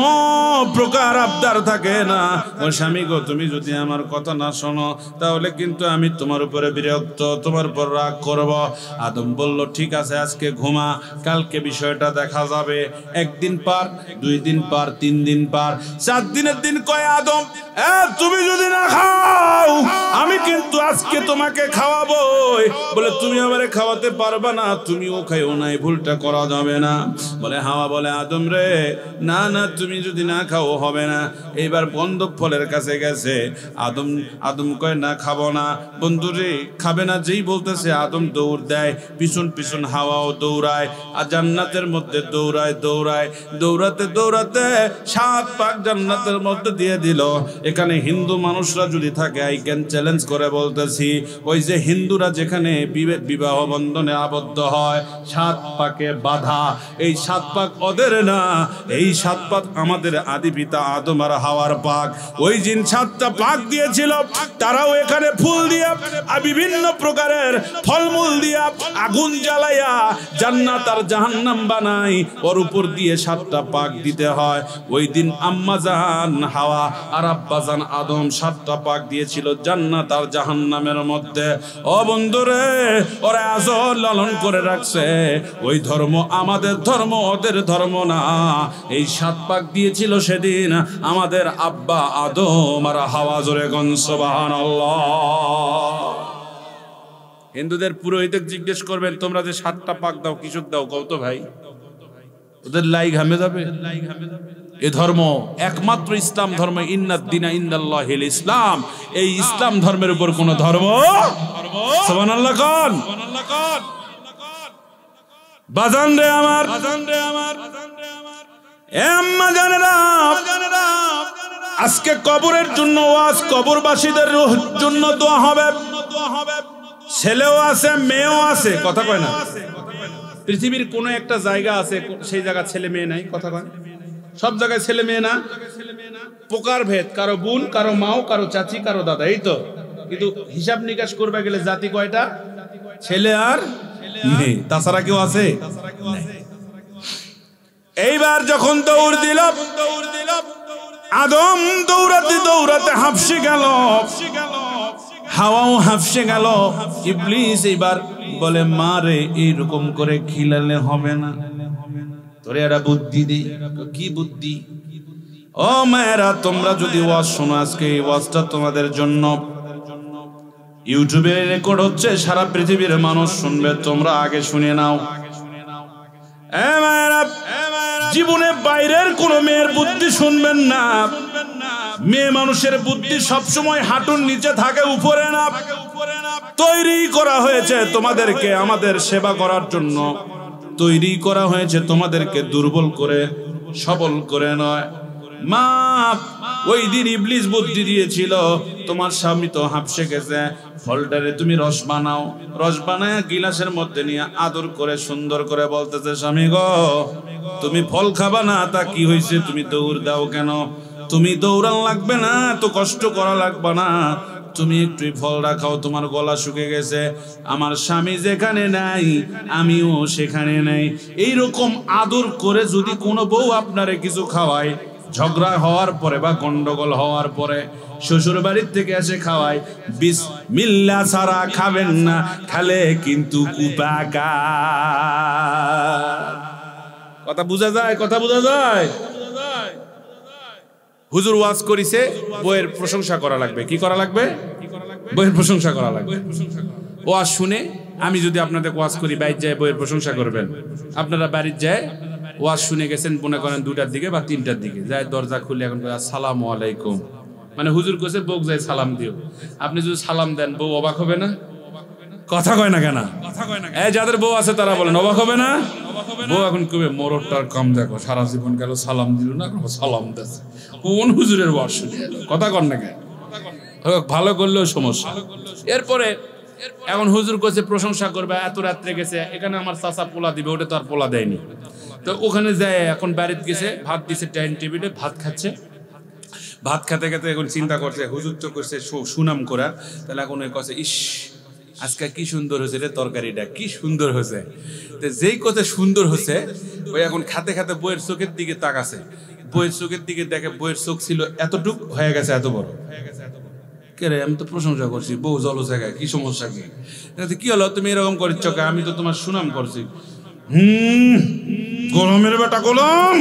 প্রকার আবদার থাকে না। ও স্বামী গো, তুমি যদি আমার কথা না শোনো তাহলে কিন্তু আমি তোমার উপরে বিরক্ত, তোমার উপর রাগ করব। আদম বলল ঠিক আছে, আজকে ঘুমা, কালকে বিষয়টা দেখা যাবে। 1 দিন পার, 2 দিন পার, 3 দিন পার, 4 দিনের দিন কয় আদম, তুমি যদি না খাও আমি কিন্তু আজকে তোমাকে খাওয়াবো। বলে তুমি আমারে খাওয়াতে পারবা না, তুমিও খাইও না, এই ভুলটা করা যাবে না। বলে হাওয়া বলে আদম রে, না না, তুমি যদি না খাও হবে না। এইবার বন্ধক ফলের কাছে গেছে। আদম কয় না, খাবো না। বন্ধু রে, খাবে না যেই বলতেছে আদম দৌড় দেয়, পিছন পিছন হাওয়াও দৌড়ায়, আর জান্নাতের মধ্যে দৌড়াতে 7 পাক জান্নাতের মধ্যে দিয়ে দিল। এখানে হিন্দু মানুষরা যদি থাকে, আই ক্যান চ্যালেঞ্জ করে বলতেছি, ওই যে হিন্দুরা যেখানে বিবাহ বন্ধনে আবদ্ধ হয় 7 পাকে বাধা, এই 7 পাক ওদের না, এই 7 পাক আমাদের আদি পিতা আদম আর হাওয়ার পাক। ওই দিন 7টা পাক দিয়েছিল, তারাও এখানে ফুল দিয়া আর বিভিন্ন প্রকারের ফলমূল দিয়া আগুন জ্বালাইয়া জান্নাত আর জাহান্নাম বানাই, ওর উপর দিয়ে 7টা পাক দিতে হয়। ওই দিন আম্মা জান হাওয়া আর আব্বা জান আদম 7টা পাক দিয়েছিল জান্নাত আর জাহান্নামের মধ্যে। ও বন্ধুরে, ওরা আজও লালন করে রাখছে। ওই ধর্ম আমাদের ধর্ম, ওদের ধর্ম না। এই 7 পাক দিয়েছিল সেদিন আমাদের আব্বা আদম আর হাওয়া। জোরে গন সুবহানাল্লাহ। হিন্দুদের পুরোহিতকে জিজ্ঞেস করবেন, তোমরা যে 7টা পাক দাও কিসব দাও কও তো ভাই, ওদের লাই ঘামে যাবে। এ ধর্ম একমাত্র ইসলাম ধর্ম, ইন্নাদ দীনা ইনদাল্লাহিল ইসলাম। এই ইসলাম ধর্মের উপর কোন ধর্ম, সুবহানাল্লাহ কোন, বাজান রে আমার এ আম্মা জানেরা, আজকে কবরের জন্য ওয়াজ, কবরবাসীদের জন্য দোয়া হবে। ছেলেও আছে মেয়েও আছে, কথা কয় না। পৃথিবীর কোন একটা জায়গা আছে সেই জায়গা ছেলে মেয়ে নাই, কথা কয়। সব জায়গায় ছেলে মেয়ে না, প্রকার ভেদ, কারো বোন, কারো মাও, কারো চাচি, কারো দাদা, এই তো। কিন্তু হিসাব নিকাশ করবে গেলে জাতি কয়টা? ছেলে আর মেয়ে, তাছাড়া কেউ আছে? এইবার যখন দৌড় দিল, আদম দৌড়াতে দৌড়াতে হাফসে গেল, হাওয়াও হাফসে গেল। ইবলিস এইবার বলে, মা রে এইরকম করে খিলালে হবে না, তোরে একটা বুদ্ধি দেই। কি বুদ্ধি? ও মায়েরা, তোমরা যদি ওয়াজ শোনো, আজকে এই ওয়াজটা তোমাদের জন্য। ইউটিউবে রেকর্ড হচ্ছে, সারা পৃথিবীর মানুষ শুনবে, তোমরা আগে শুনে নাও। জীবনে বাইরের কোন মেয়ের বুদ্ধি শুনবেন না। মেয়ে মানুষের বুদ্ধি সবসময় হাঁটুর নিচে থাকে, উপরে না। তৈরি করা হয়েছে তোমাদেরকে আমাদের সেবা করার জন্য, তৈরি করা হয়েছে তোমাদেরকে দুর্বল করে সবল করে নয়। মা, ওই দিন ইবলিস বুদ্ধি দিয়েছিল, তোমার স্বামী তো হাঁপসে গেছে, ফলটারে তুমি রস বানাও। রস বানায় গিলাসের মধ্যে নিয়ে আদর করে সুন্দর করে বলতেছে, স্বামী গো তুমি ফল খাবা না, তা কি হয়েছে? তুমি দৌড় দাও কেন? তুমি দৌড়ান লাগবে না, তো কষ্ট করা লাগবে না, তুমি একটু ফলটা খাও, তোমার গলা শুকে গেছে। আমার স্বামী যেখানে নাই আমিও সেখানে নাই। এইরকম আদর করে যদি কোনো বউ আপনারে কিছু খাওয়ায়, ঝগড়া হওয়ার পরে বা গন্ডগোল হওয়ার পরে শ্বশুর বাড়ির থেকে এসে খাওয়ায়, বিসমিল্লাহ ছাড়া খাবেন না, খালে কিন্তু কুপাকার। কথা বোঝা যায়? কথা বোঝা যায়? হুজুর ওয়াজ করিছে, বইয়ের প্রশংসা করা লাগবে। কি করা লাগবে? বইয়ের প্রশংসা করা লাগবে। ওয়াজ শুনে আমি যদি আপনাদের ওয়াজ করি, বাইরে যায় বইয়ের প্রশংসা করবেন। আপনারা বাড়ির যায় ওয়াজ শুনে গেছেন, মনে করেন 2টার দিকে বা 3টার দিকে, যায় দরজা খুলে এখন আসসালামু আলাইকুম, মানে হুজুর কইছে বউ যায় সালাম দিও। আপনি যদি সালাম দেন, বউ অবাক হবে না? কথা কয় না কেন? এই যাদের বউ আছে তারা বলেন অবাক হবে না? বউ এখন কবে মরটার কম, দেখো সারা জীবন গেল সালাম দিল না, সালাম দিচ্ছে, কোন হুজুরের ওয়াজ শুনে? কথা কন না কেন? ভালো করলেও সমস্যা। এরপরে এখন হুজুর কইছে প্রশংসা করবে, এত রাত্রে গেছে, এখানে আমার চাচা পোলা দিবে, ওটা তো আর পোলা দেয়নি। তো ওখানে যায়, এখন বাড়িতে গেছে, ভাত দিছে ডাইনিং টেবিলে, ভাত খাচ্ছে। ভাত খেতে খেতে এখন চিন্তা করছে, হুজুর তো করছে সুনাম করার, তাহলে এখন ওই কছে, ইস আজকে কি সুন্দর হয়েছে রে, তরকারিটা কি সুন্দর হয়েছে। তো যেই কথা সুন্দর হয়েছে, ওই এখন খাতে খাতে বইয়ের চোখের দিকে তাকাছে। বইয়ের চোখের দিকে দেখে, বইয়ের চোখ ছিল এতটুক, হয়ে গেছে এত বড়। কে রে, আমি তো প্রশংসা করছি, বউ জল জায়গায়, কি সমস্যা? কি হলো তুমি এরকম করছ? আমি তো তোমার সুনাম করছি। গোলামের বেটা গোলাম,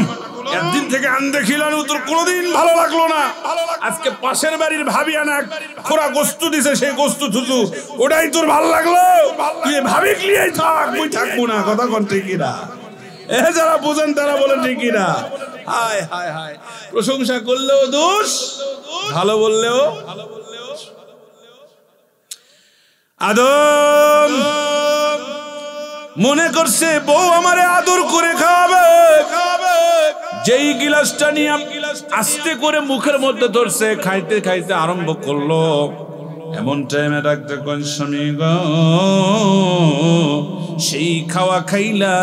একদিন থেকে আন দেখিলাম, তোর কোনোদিন ভালো লাগলো না। আজকে পাশের বাড়ির ভাবি আনা খোরা গোস্ত দিছে, সেই গোস্ত থুতু, ওটাই তোর ভালো লাগলো? তুই ভাবি ক্লিয়াই থাক, মুই থাকবো না। কথা কন ঠিক না? এ যারা বোঝেন তারা বলেন ঠিক না? হায় হায় হায়, প্রশংসা করলেও দোষ, ভালো বললেও। আদম মনে করছে বউ আমারে আদর করে খাওয়াবে, যেই গিলাসটা নিয়ে আস্তে করে মুখের মধ্যে ধরছে, খাইতে খাইতে আরম্ভ করলো। এমন টাইমে ডাকতে কোন স্বামী গো, সেই খাওয়া খাইলা,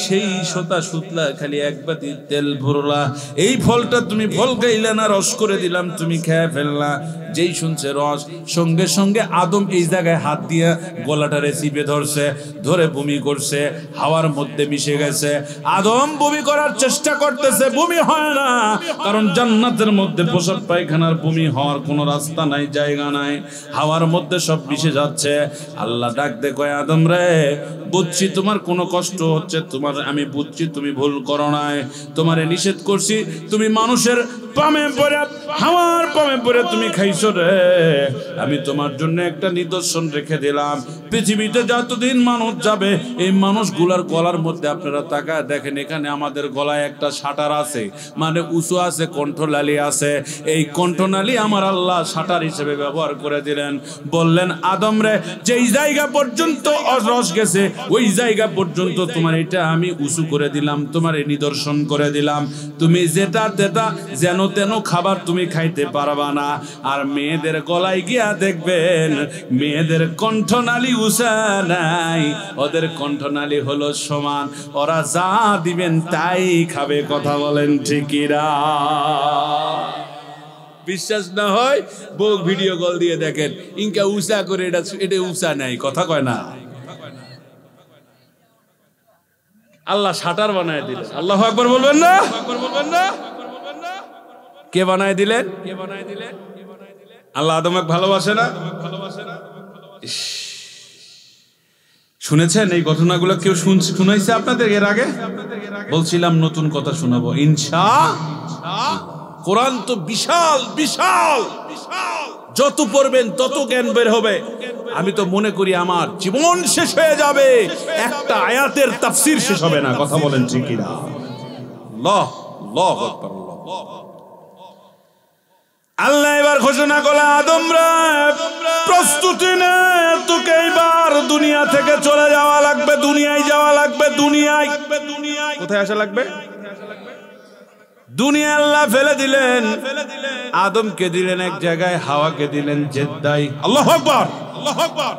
সেই সোতা সুতলা, খালি এক বাটি তেল ভরলা, এই ফলটা তুমি ফল খাইলা না, রস করে দিলাম, তুমি খেয়ে ফেললা। যেই শুনছে রস, সঙ্গে সঙ্গে আদম এই জায়গায় হাত দিয়ে গলাটারে চিপে ধরছে, ধরে বমি করছে, হাওয়ার মধ্যে মিশে গেছে। আদম বমি করার চেষ্টা করতেছে, বমি হয় না, কারণ জান্নাতের মধ্যে প্রসাব পায়খানার বমি হওয়ার কোনো রাস্তা নাই, জায়গা নাই, হাওয়ার মধ্যে সব মিশে যাচ্ছে। আল্লাহ ডাক দে কয়, আদম রে, বুঝছি তোমার কোনো কষ্ট হচ্ছে, তোমার আমি বুঝছি তুমি ভুল করো নাই, তোমারে নিষেধ করছি, তুমি মানুষের পামে পড়ে হাওয়ার পামে পড়ে তুমি খাইছো রে, আমি তোমার জন্য একটা নিদর্শন রেখে দিলাম। পৃথিবীতে যতদিন মানুষ যাবে এই মানুষগুলার গলার মধ্যে আপনারা তাকায় দেখেন, এখানে আমাদের গলায় একটা শাটার আছে, মানে উঁচু আছে, কণ্ঠনালী আছে। এই কণ্ঠনালী আমার আল্লাহ শাটার হিসেবে ব্যবহার করে দিলেন। বললেন আদম রে, যেই জায়গা পর্যন্ত রস গেছে ওই জায়গা পর্যন্ত তোমার এটা আমি উঁচু করে দিলাম, তোমার এই নিদর্শন করে দিলাম। তুমি যেটা তেটা যেন তেন খাবার তুমি খাইতে পারবা না। আর মেয়েদের গলায় গিয়া দেখবেন মেয়েদের কণ্ঠনালী উঁচা নাই, ওদের কণ্ঠনালী হলো সমান, ওরা যা দিবেন তাই খাবে। কথা বলেন ঠিকিরা? বিশ্বাস না হয় বউ ভিডিও কল দিয়ে দেখেন, ইনকা উঁচা করে এটা উঁচা নাই, কথা কয় না। আল্লাহ শাটার বানায় দিলেন। আল্লাহু আকবার বলবেন না? কে বানায় দিলেন? আল্লাহ আদমকে ভালোবাসে না? শুনেছেন এই ঘটনাগুলো? কেউ শুনাইছে আপনাদের এর আগে? বলছিলাম নতুন কথা শোনাবো ইনশাআল্লাহ। কোরআন তো বিশাল বিশাল, যত পড়বেন তত জ্ঞান বের হবে। আমি তো মনে করি আমার জীবন শেষ হয়ে যাবে, একটা আয়াতের তাফসীর শেষ হবে না। কথা বলেন ঠিক কিনা? আল্লাহ আল্লাহু আকবার। আল্লাহ এবার ঘোষণা করলেন, আদম রে প্রস্তুতি নে, তোকে এবার দুনিয়া থেকে চলে যাওয়া লাগবে, দুনিয়ায় যাওয়া লাগবে। দুনিয়ায় কোথায় আসা লাগবে? দুনিয়া আল্লাহ ফেলে দিলেন, আদমকে দিলেন এক জায়গায়, হাওয়াকে দিলেন জেদ্দায়। আল্লাহু আকবার আল্লাহু আকবার।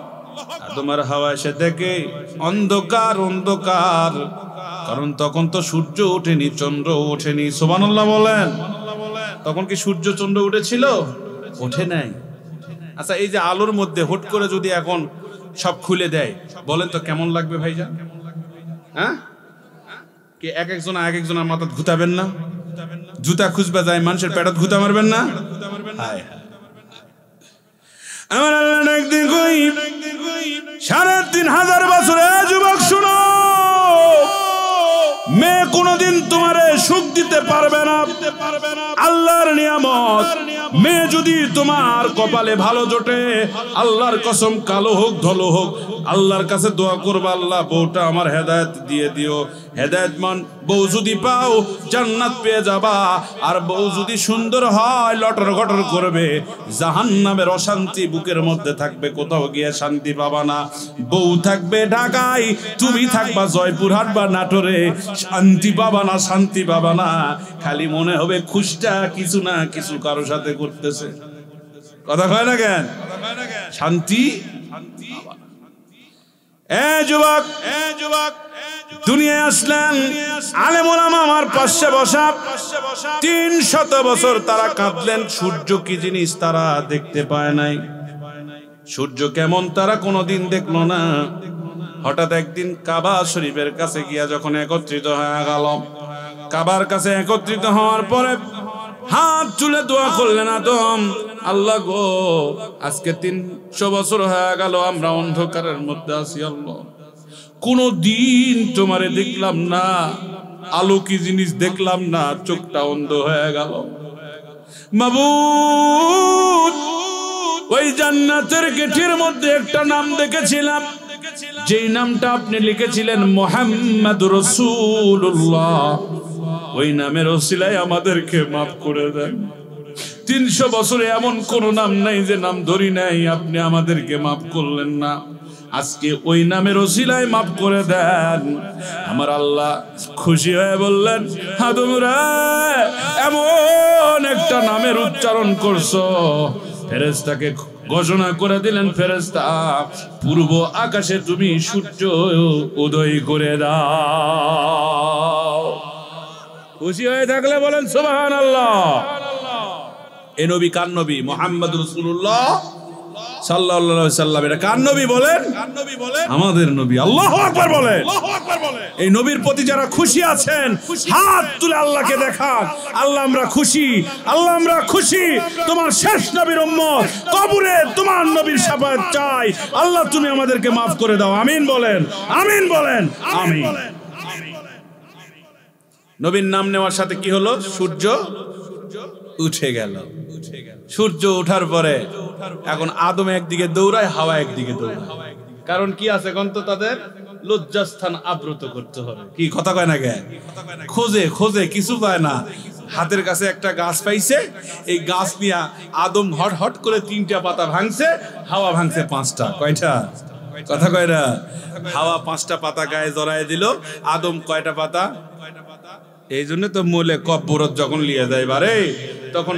আদম আর হাওয়া এসে দেখে অন্ধকার অন্ধকার, কারণ তখন তো সূর্য ওঠেনি, চন্দ্র ওঠেনি। সুবহানাল্লাহ বলেন। তখন কি সূর্য চন্দ্র উঠেছিল? ওঠে নাই। আচ্ছা, এই যে আলোর মধ্যে হুট করে যদি এখন সব খুলে দেয়, বলেন তো কেমন লাগবে ভাইজান? হ্যাঁ, কি এক একজনের মাথা ঘুতাবেন না? জুতা খুঁজবে যায় মানুষের পেটাত ঘুতা মারবেন না? আমার আল্লাহ একদিন কই ৩,৫০০ বছরে যুবক শুনো, মেয়ে কোনদিন তোমারে সুখ দিতে পারবে না। আল্লাহর নিয়ামত, মেয়ে যদি তোমার কপালে ভালো জোটে, আল্লাহর কসম কালো হোক ধলো হোক, আল্লাহর কাছে দোয়া করবা, আল্লাহ বউটা আমার হেদায়েত দিয়ে দিও। হেদায়েতমান বউ যদি পাও জান্নাত পেয়ে যাবা। আর বউ যদি সুন্দর হয়, লটর ঘটর করবে, জাহান্নামের অশান্তি বুকের মধ্যে থাকবে, কোথাও গিয়ে শান্তি পাবা না। বউ থাকবে ঢাকায়, তুমি থাকবা জয়পুরহাট বা নাটোরে, শান্তি পাবা না, শান্তি পাবা না। খালি মনে হবে খুশটা কিছু না কিছু কারো সাথে করতেছে। কথা কয় না কেন? শান্তি। যুবক দুনিয়ায় আসলেন, আলেম ওলামা আমার পাশে বসা, ৩০০ বছর তারা কাঁদলেন। সূর্য কি জিনিস তারা দেখতে পায় নাই, সূর্য কেমন তারা কোনোদিন দেখলো না। হঠাৎ একদিন কাবা শরীফের কাছে গিয়া যখন একত্রিত হয়ে গেল, কাবার কাছে একত্রিত হওয়ার পরে হাত তুলে দোয়া করলেন, আদম আল্লাহ গো, আজকে ৩০০ বছর হয়ে গেল আমরা অন্ধকারের মধ্যে আছি। আল্লাহ কোনো দিন তোমারে দেখলাম না, আলো কি জিনিস দেখলাম না, চোখটা অন্ধ হয়ে গেল। মাবুদ, ওই জান্নাতের গেটের মধ্যে একটা নাম দেখেছিলাম, যেই নামটা আপনি লিখেছিলেন মুহাম্মাদুর রাসূলুল্লাহ, ওই নামের ওসিলায় আমাদেরকে মাফ করে দেন। ৩০০ বছরে এমন কোন নাম নাই যে নাম ধরি নাই, আপনি আমাদেরকে মাফ করলেন না। আজকে ওই নামের ওসিলায় মাফ করে দেন। আমার আল্লাহ খুশি হয়ে বললেন, আদম রে এমন একটা নামের উচ্চারণ করছো, ফেরেশতাকে ঘোষণা করে দিলেন, ফেরেশতা পূর্ব আকাশে তুমি সূর্য উদয় করে দাও। খুশি হয়ে থাকলে বলেন সুবহানাল্লাহ। এই নবী কার নবী? মুহাম্মদুর রাসূলুল্লাহ সাল্লাল্লাহু আলাইহি সাল্লাম। এটা কার নবী বলেন? আমাদের নবী। আল্লাহু আকবার বলেন। এই নবীর প্রতি যারা খুশি আছেন হাত তুলে আল্লাহকে দেখান, আল্লাহ আমরা খুশি, আল্লাহ আমরা খুশি, তোমার শেষ নবীর উম্মত, কবরে তোমার নবীর শাফায়াত চাই, আল্লাহ তুমি আমাদেরকে মাফ করে দাও। আমিন বলেন, আমিন বলেন, আমিন। নবীর নাম নেওয়ার সাথে কি হলো? সূর্য উঠে গেল। সূর্য ওঠার পরে এখন আদম একদিকে দৌড়ায়, হাওয়া একদিকে দৌড়ায়। কারণ কি আছে গন্ত, তাদের লজ্জাস্থান আবৃত করতে হবে। কি কথা কয় না গে? খোঁজে খোঁজে কিছু পায় না। হাতের কাছে একটা গাছ পাইছে, এই গাছ নিয়ে আদম হট হট করে 3টা পাতা ভাঙছে, হাওয়া ভাঙছে 5টা। কয়টা? কথা কয় না? হাওয়া 5টা পাতা গায়ে জড়ায় দিল, আদম কয়টা পাতা? এই জন্য তো মূলে কব্বরত যখন লিয়ে যায় বারে, তখন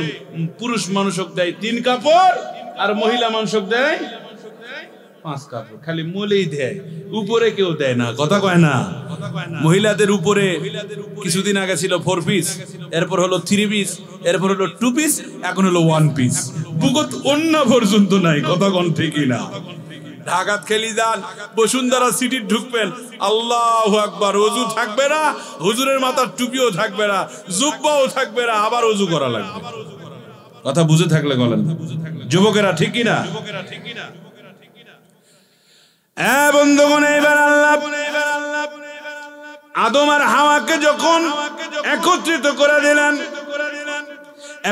পুরুষ মানুষক দেয় 3 কাপড় আর মহিলা মানুষক দেয় 5 কাপড়। খালি মূলেই দেয়, উপরে কেউ দেয় না। কথা কয় না? মহিলাদের উপরে কিছুদিন আগে ছিল 4 পিস, এরপর হলো 3 পিস, এরপর হলো 2 পিস, এখন হলো 1 পিস। বুকত অন্য পর্যন্ত নাই। কথা কোন ঠিকই না? ঢাকাত খেলি যান, বসুন্ধরা সিটি ঢুকবেন, আল্লাহু আকবার, ওযু থাকবে না, হুজুরের মাথার টুপিও থাকবে না, জুব্বাও থাকবে না, আবার ওযু করা লাগবে। কথা বুঝে থাকলে বলেন যুবকেরা, ঠিক কি না? হ্যাঁ বন্ধুগণ, এবার আল্লাহ আদম আর হাওয়াকে যখন একত্রিত করে দিলেন,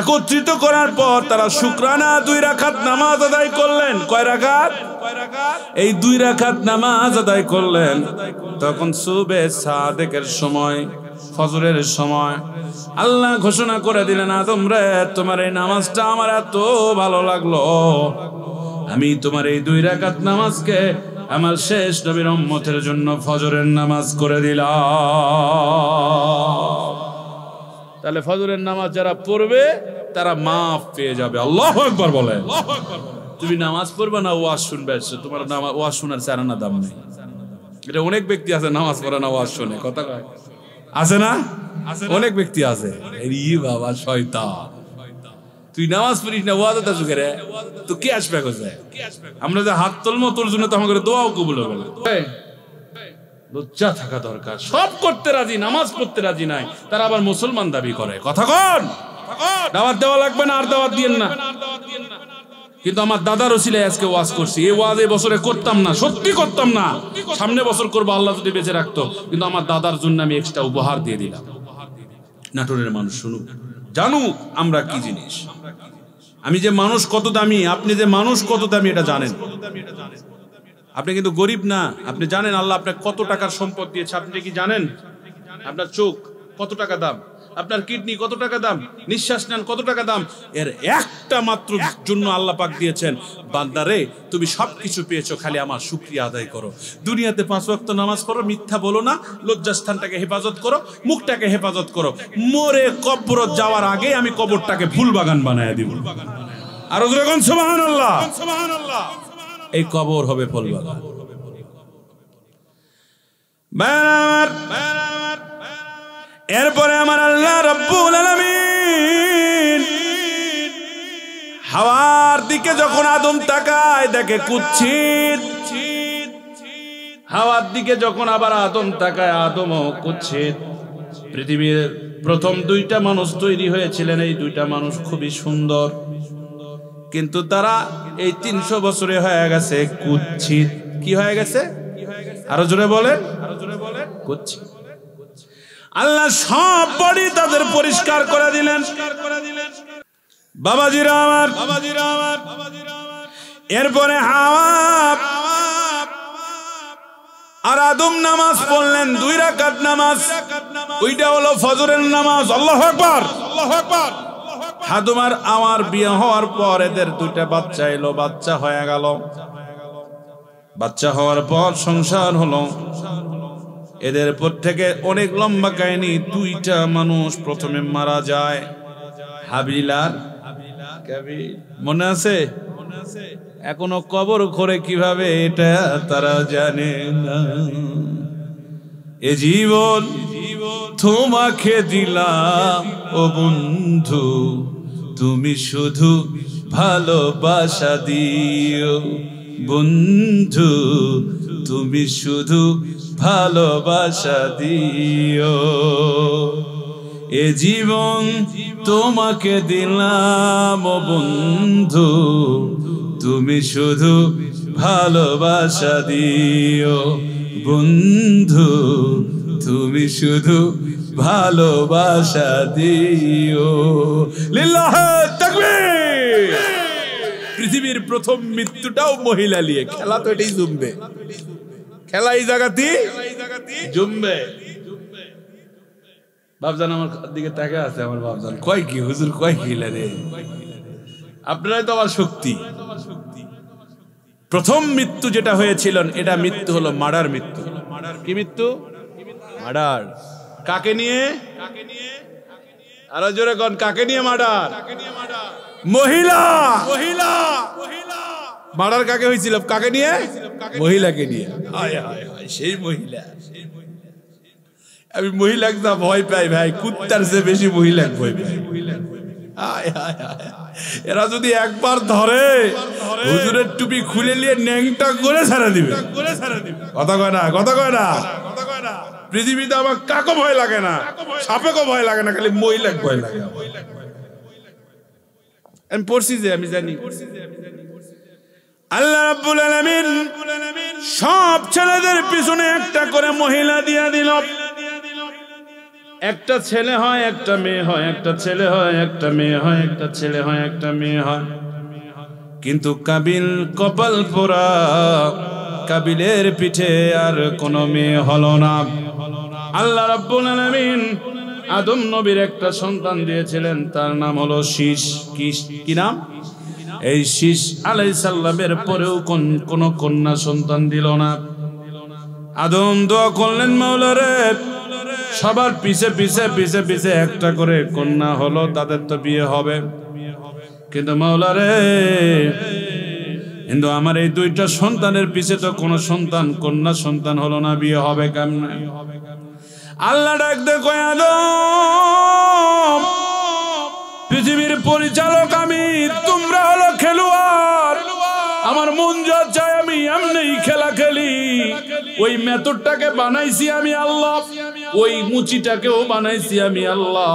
একত্রিত করার পর তারা শুকরানা 2 রাকাত নামাজ আদায় করলেন। কয় রাকাত? এই 2 রাকাত নামাজ আদায় করলেন। তখন সুবে সাদেকের সময়, ফজরের সময় আল্লাহ ঘোষণা করে দিলেন, আদম রে, তোমার এই নামাজটা আমার এত ভালো লাগলো, আমি তোমার এই 2 রাকাত নামাজকে আমার শেষ নবীর উম্মতের জন্য ফজরের নামাজ করে দিলাম। তাহলে ফজরের নামাজ যারা পড়বে তারা মাফ পেয়ে যাবে। আল্লাহু আকবার বলে। তুমি নামাজ পড়বে না ওয়াজ শুনবে, তোমার ওয়াজ শোনার চারানা দাম নেই। এটা অনেক ব্যক্তি আছে নামাজ পড়ে না ওয়াজ শুনে। কথা কয় আছে না? অনেক ব্যক্তি আছে। এই বাবা শয়তান, তুই নামাজ পড়িস না, ওয়াজ আদা যুগে রে, তো কে আসবে কোথায়? আমরা যে হাত তুলবো তোর জন্য, তো আমাদের দোয়াও কবুল হবে। লজ্জা থাকা দরকার। সব করতে রাজি, নামাজ পড়তে রাজি নাই, তারা আবার মুসলমান দাবি করে। কথা কন, দাওয়াত দেওয়া লাগবে না, আর দাওয়াত দিয়েন না। কিন্তু আমার দাদার ওসিলায় আজকে ওয়াজ করছি। এই ওয়াজ এই বছরে করতাম না, সত্যি করতাম না, সামনে বছর করবো আল্লাহ যদি বেঁচে রাখতো। কিন্তু আমার দাদার জন্য আমি এক্সট্রা উপহার দিয়ে দিলাম। নাটোরের মানুষ শুনুক, জানুক আমরা কি জিনিস। আমি যে মানুষ কত দামি, আপনি যে মানুষ কত দামি এটা জানেন। আপনি কিন্তু গরিব না, আপনি জানেন আল্লাহ আপনাকে কত টাকার সম্পদ দিয়েছে। আপনি কি জানেন আপনার চোখ কত টাকা দাম, আপনার কিডনি কত টাকা দাম, নিঃশ্বাস নেন কত টাকা দাম? এর একটা মাত্র জন্য আল্লাহ পাক দিয়েছেন, বান্দারে তুমি সবকিছু পেয়েছো, খালি আমার শুকরিয়া আদায় করো। দুনিয়াতে 5 ওয়াক্ত নামাজ পড়ো, মিথ্যা বলো না, লজ্জাস্থানটাকে হেফাজত করো, মুখটাকে হেফাজত করো। মরে কবরত যাওয়ার আগে আমি কবরটাকে ফুল বাগান বানায় দিব। আর যখন সুবহানাল্লাহ, এই কবর হবে ফুল বাগান। এরপরে আমার আল্লাহ রাব্বুল আলামিন হাওয়ার দিকে যখন আদম তাকায় দেখে কুৎসিত। হাওয়ার দিকে যখন আবার আদম তাকায়, আদমও কুৎসিত। পৃথিবীর প্রথম 2টা মানুষ তৈরি হয়েছিলেন, এই 2টা মানুষ খুবই সুন্দর, কিন্তু তারা এই 300 বছরে হয়ে গেছে কুৎসিত। কি হয়ে গেছে? আরো জোরে বলেন, কুৎসিত। আল্লাহ সব বডি তাদের পরিষ্কার করে দিলেন। বাবাজিরা আমার, এরপরে হাওয়া আর আদম নামাজ পড়লেন 2 রাকাত নামাজ, ওইটা হলো ফজরের নামাজ। আল্লাহু আকবার, আল্লাহু আকবার। আদম আর আমার বিয়ে হওয়ার পর এদের 2টা বাচ্চা এলো, বাচ্চা হয়ে গেল। বাচ্চা হওয়ার পর সংসার হলো। এদের পর থেকে অনেক লম্বা কাহিনী। 2টা মানুষ প্রথমে মারা যায়, হাবিল আর কাবিল। মনে আছে? এখনো কবর করে কিভাবে এটা তারা জানে না। এ জীবন তোমাকে দিলাম ও বন্ধু, তুমি শুধু ভালোবাসা দিও বন্ধু, তুমি শুধু ভালোবাসা দিও। এ জীবন তোমাকে দিলাম ও বন্ধু, তুমি শুধু ভালোবাসা দিও বন্ধু, তুমি শুধু ভালোবাসা দিও। লিল্লাহে তাকবীর। পৃথিবীর প্রথম মৃত্যুটাও মহিলা নিয়ে। খেলা তো এটাই জমবে, খেলা এই জায়গাতে জমবে। বাপজান আমার দিকে তাকে আছে, আমার বাপজান কয় কি হুজুর কয় কি রে, আপনারাই তো আমার শক্তি। প্রথম মৃত্যু যেটা হয়েছিল এটা মৃত্যু হলো মার্ডার মৃত্যু। কি মৃত্যু? মার্ডার। কাকে নিয়ে? আরো জোরে কোন, কাকে নিয়ে মার্ডার? মহিলা। মার্ডার কাকে হয়েছিল? কাকে নিয়ে? মহিলাকে নিয়ে। হায় হায় হায়, সেই মহিলা। আমি মহিলাকে যা ভয় পাই ভাই, কুত্তার চেয়ে বেশি মহিলাকে ভয় পাই। এরা যদি একবার ধরে হুজুরের টুপি খুলে নিয়ে ন্যাংটা করে ছাড়া দিবে। কথা কয় না, কথা কয় না। পৃথিবীতে আমার কাকো ভয় লাগে না, সাপেকও ভয় লাগে না, খালি মহিলাকে ভয় লাগে। আমি পড়ছি যে, আমি জানি আল্লাহ রাব্বুল আলামিন সব ছেলেদের পিছনে একটা করে মহিলা দিয়া দিল। একটা ছেলে হয়, একটা মেয়ে হয়, একটা ছেলে হয়, একটা মেয়ে হয়, একটা ছেলে হয়, একটা মেয়ে হয়। কিন্তু কাবিল কপাল পোড়া, কাবিলের পিঠে আর কোনো মেয়ে হলো না। আল্লাহ রাব্বুল আলামিন আদম নবীর একটা সন্তান দিয়েছিলেন, তার নাম হলো শীষ। কি নাম? এই শীষ আলাইহিস সালামের পরেও কোনো কন্যা সন্তান দিল না। আদম দোয়া করলেন, মাওলা রে সবার পিছে পিছে পিছে পিছে একটা করে কন্যা হলো, তাদের তো বিয়ে হবে, কিন্তু মাওলা রে কিন্তু আমার এই দুইটা সন্তানের পিছে তো কোনো সন্তান, কন্যা সন্তান হলো না, বিয়ে হবে কেমনে? আল্লাহ ডাক দে কয়, আদম পৃথিবীর পরিচালক আমি, তোমরা হলো খেলোয়াড়। আমার মন যা চায় আমি এমনি খেলা খেলি। ওই মেথডটাকে বানাইছি আমি আল্লাহ, ওই মুচিটাকেও বানাইছি আমি আল্লাহ,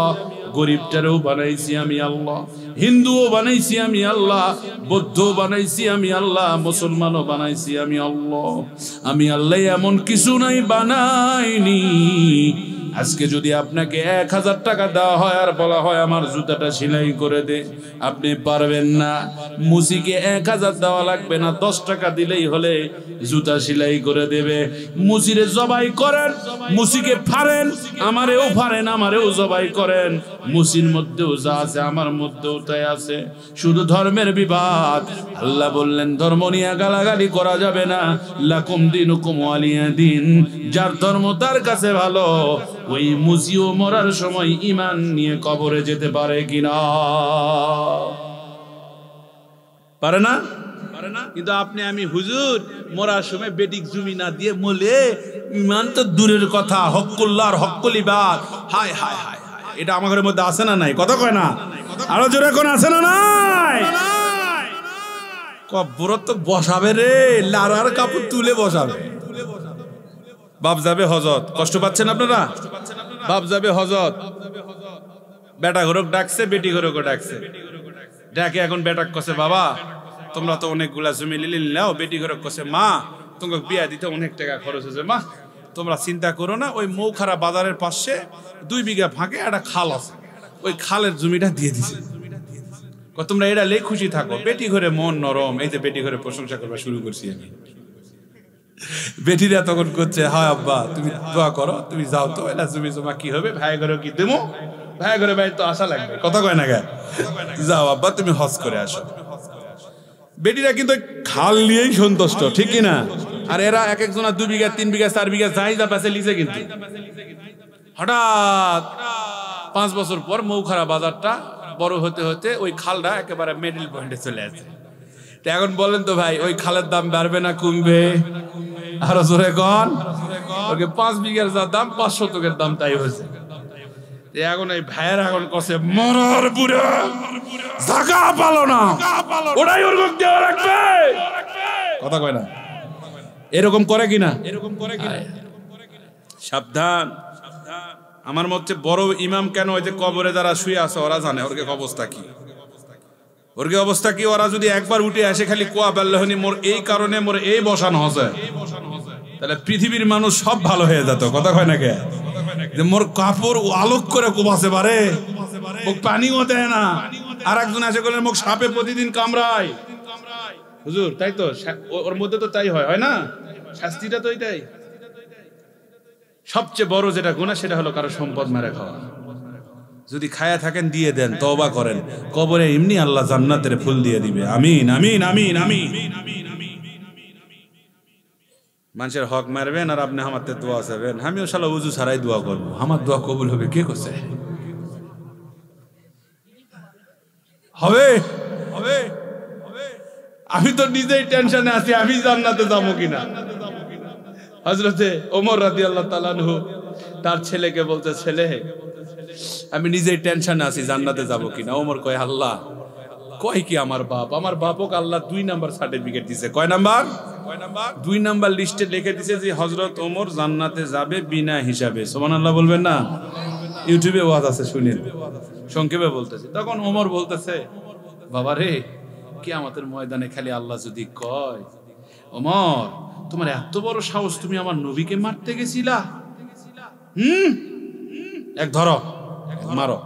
গরিবটারেও বানাইছি আমি আল্লাহ, হিন্দুও বানাইছি আমি আল্লাহ, বৌদ্ধও বানাইছি আমি আল্লাহ, মুসলমানও বানাইছি আমি আল্লাহ। আমি আল্লাহ এমন কিছু নাই বানাইনি। আজকে যদি আপনাকে 1000 টাকা দেওয়া হয় আর বলা হয় আমার জুতাটা সেলাই করে দে, আপনি পারবেন না। মুসিকে 1000 দেওয়া লাগবে না, 10 টাকা দিলেই হলে জুতা সেলাই করে দেবে। মুসিরে জবাই করেন, মুসিকে ফাড়েন, আমারেও ফাড়েন, আমারেও জবাই করেন। মুসির মধ্যেও যা আছে আমার মধ্যেও তাই আছে, শুধু ধর্মের বিবাদ। আল্লাহ বললেন ধর্ম নিয়ে গালাগালি করা যাবে না। লাকুম দিনুকুম ওয়ালিয়া দিন। যার ধর্ম তার কাছে ভালো। ওই মুসিও মরার সময় ঈমান নিয়ে কবরে যেতে পারে কিনা? পারে না, পারে না। কিন্তু আপনি আমি হুজুর মরার সময় বেটিক জমি না দিয়ে মলে, ঈমান তো দূরের কথা, হক্কুল্লাহর হক্কুল ইবাদ। হায় হায় হায়, এটা আমাদের মধ্যে আছে না নাই? কথা কয় না, আরো জোরে কোন আছে না নাই? কবর তো বসাবে রে, লারার কাপড় তুলে বসাবে। বাপ যাবে হজত, কষ্ট পাচ্ছেন আপনারা? বাপ যাবে হজত, বেটা ঘরক ডাকছে, বেটি ঘরক ডাকছে। ডাকে এখন বেটা কছে, বাবা তোমরা তো অনেকগুলা জমি লিলি নাও। বেটি ঘরক কছে, মা তোমাকে বিয়া দিতে অনেক টাকা খরচ হয়েছে, মা তোমরা চিন্তা করো না, ওই মৌখারা বাজারের পাশে 2 বিঘা ফাঁকে একটা খাল আছে, ওই খালের জমিটা দিয়ে দিছে, তোমরা এটা লে খুশি থাকো। বেটি ঘরে মন নরম, এই যে বেটি ঘরে প্রশংসা করবা শুরু করছি আমি। বেটিরা তখন করছে, হ্যাঁ আব্বা তুমি দোয়া করো, তুমি যাও তো, এটা জমি জমা কি হবে, ভাই ঘরে কি দেবো, ভাই ঘরে ভাই তো আশা লাগবে। কথা কয় না গে, যাও আব্বা তুমি হজ করে আসো। বেটিরা কিন্তু খাল নিয়েই সন্তুষ্ট, ঠিক কিনা? আর এরা এক একজনা 2 বিঘা 3 বিঘা 4 বিঘা যাই যা পাশে লিখে। কিন্তু হঠাৎ 5 বছর পর মৌখারা বাজারটা বড় হতে হতে ওই খালটা একেবারে মিডল পয়েন্টে চলে আসে। এখন বলেন তো ভাই, ওই খালের দাম বাড়বে না কমবে? আরো জোরে কন। ওকে 5 বিঘার যা দাম 5 শতকের দাম তাই হয়েছে। এখন এই ভাইয়ের এখন কষে, মরার বুড়া জাগা পালো না, ওটাই ওর মুখ দেওয়া রাখবে। কথা কয় না, এরকম করে কিনা? এরকম করে কিনা? সাবধান। আমার মতে বড় ইমাম কেন, ওই যে কবরে যারা শুয়ে আছে ওরা জানে ওর অবস্থা কি, ওর অবস্থা কি। ওরা যদি একবার উঠে আসে খালি কোয়া বেল্লাহনি মোর এই কারণে মোর এই বসানো হচ্ছে, তাহলে পৃথিবীর মানুষ সব ভালো হয়ে যেত। কথা কয় না কে? যে মোর কাপড় আলোক করে কোবাছে পারে, মুখ পানিও দেয় না। আর একজন এসে বলেন মুখ সাপে প্রতিদিন কামড়ায়। হুজুর তাই তো, ওর মধ্যে তো তাই হয় না? শাস্তিটা তো এটাই। সবচেয়ে বড় যেটা গুনাহ সেটা হলো কারো সম্পদ মেরে খাওয়া। যদি খায়া থাকেন দিয়ে দেন, তওবা করেন, কবরে এমনি আল্লাহ জান্নাতের ফুল দিয়ে দিবে। আমিন আমিন আমিন আমিন। মানুষের হক মারবেন আর আপনি আমাদের দোয়া চাইবেন। আমিও শালা উজু ছাড়াই দোয়া করবো, আমার দোয়া কবুল হবে। কে করছে? হবে হবে। আমি তো নিজেই টেনশনে আছি, আমি জান্নাতে যাবো কিনা। হযরতে ওমর রাদিয়াল্লাহু তাআলা আনহু তার ছেলেকে বলতে, ছেলে আমি নিজেই টেনশনে আছি জান্নাতে যাবো কিনা। ওমর কয় আল্লাহ কয় কি আমার বাপকে আল্লাহ 2 নাম্বার সার্টিফিকেট দিছে। কয় নাম্বার? 2 নাম্বার লিস্টে লিখে দিছে যে হযরত ওমর জান্নাতে যাবে বিনা হিসাবে। সুবহানাল্লাহ বলবেন না? ইউটিউবে ওয়াজ আছে, শুনেন, সংক্ষেপে বলতেছে। তখন ওমর বলতেছে, বাবা রে, কিয়ামতের ময়দানে খালি আল্লাহ যদি কয়, ওমর তোমার এত বড় সাহস, তুমি আমার নবীকে মারতে গেছিলা? এক ধরো মারো।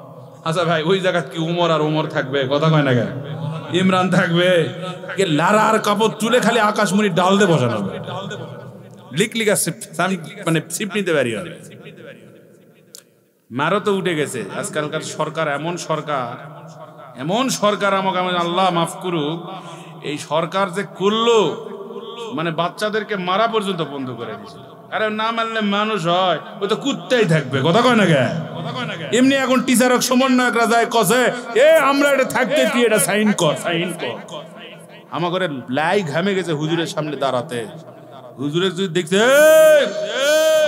আচ্ছা ভাই, ওই জায়গা কি উমর আর উমর থাকবে? কথা কয় না কেন? ইমরান থাকবে? লারার কাপড় তুলে খালি আকাশমণি ডাল দিয়ে বসানো হবে, লিকলিকা মানে সিপ নিতে পারি। মারো তো উঠে গেছে। আজকালকার সরকার এমন সরকার আমাকে আল্লাহ মাফ করুক, এই সরকার যে করলো, মানে বাচ্চাদেরকে মারা পর্যন্ত বন্ধ করে দিয়েছিল। আরে না মানলে মানুষ হয়, ও তো কুত্তাই থাকবে। কথা কয় না কে? এমনি এখন টিচারক সমন্বয়করা যায় কসে, এ আমরা এটা থাকতে, তুই এটা সাইন কর। আমার ঘরে লাই ঘামে গেছে হুজুরের সামনে দাঁড়াতে। হুজুরের যদি দেখছে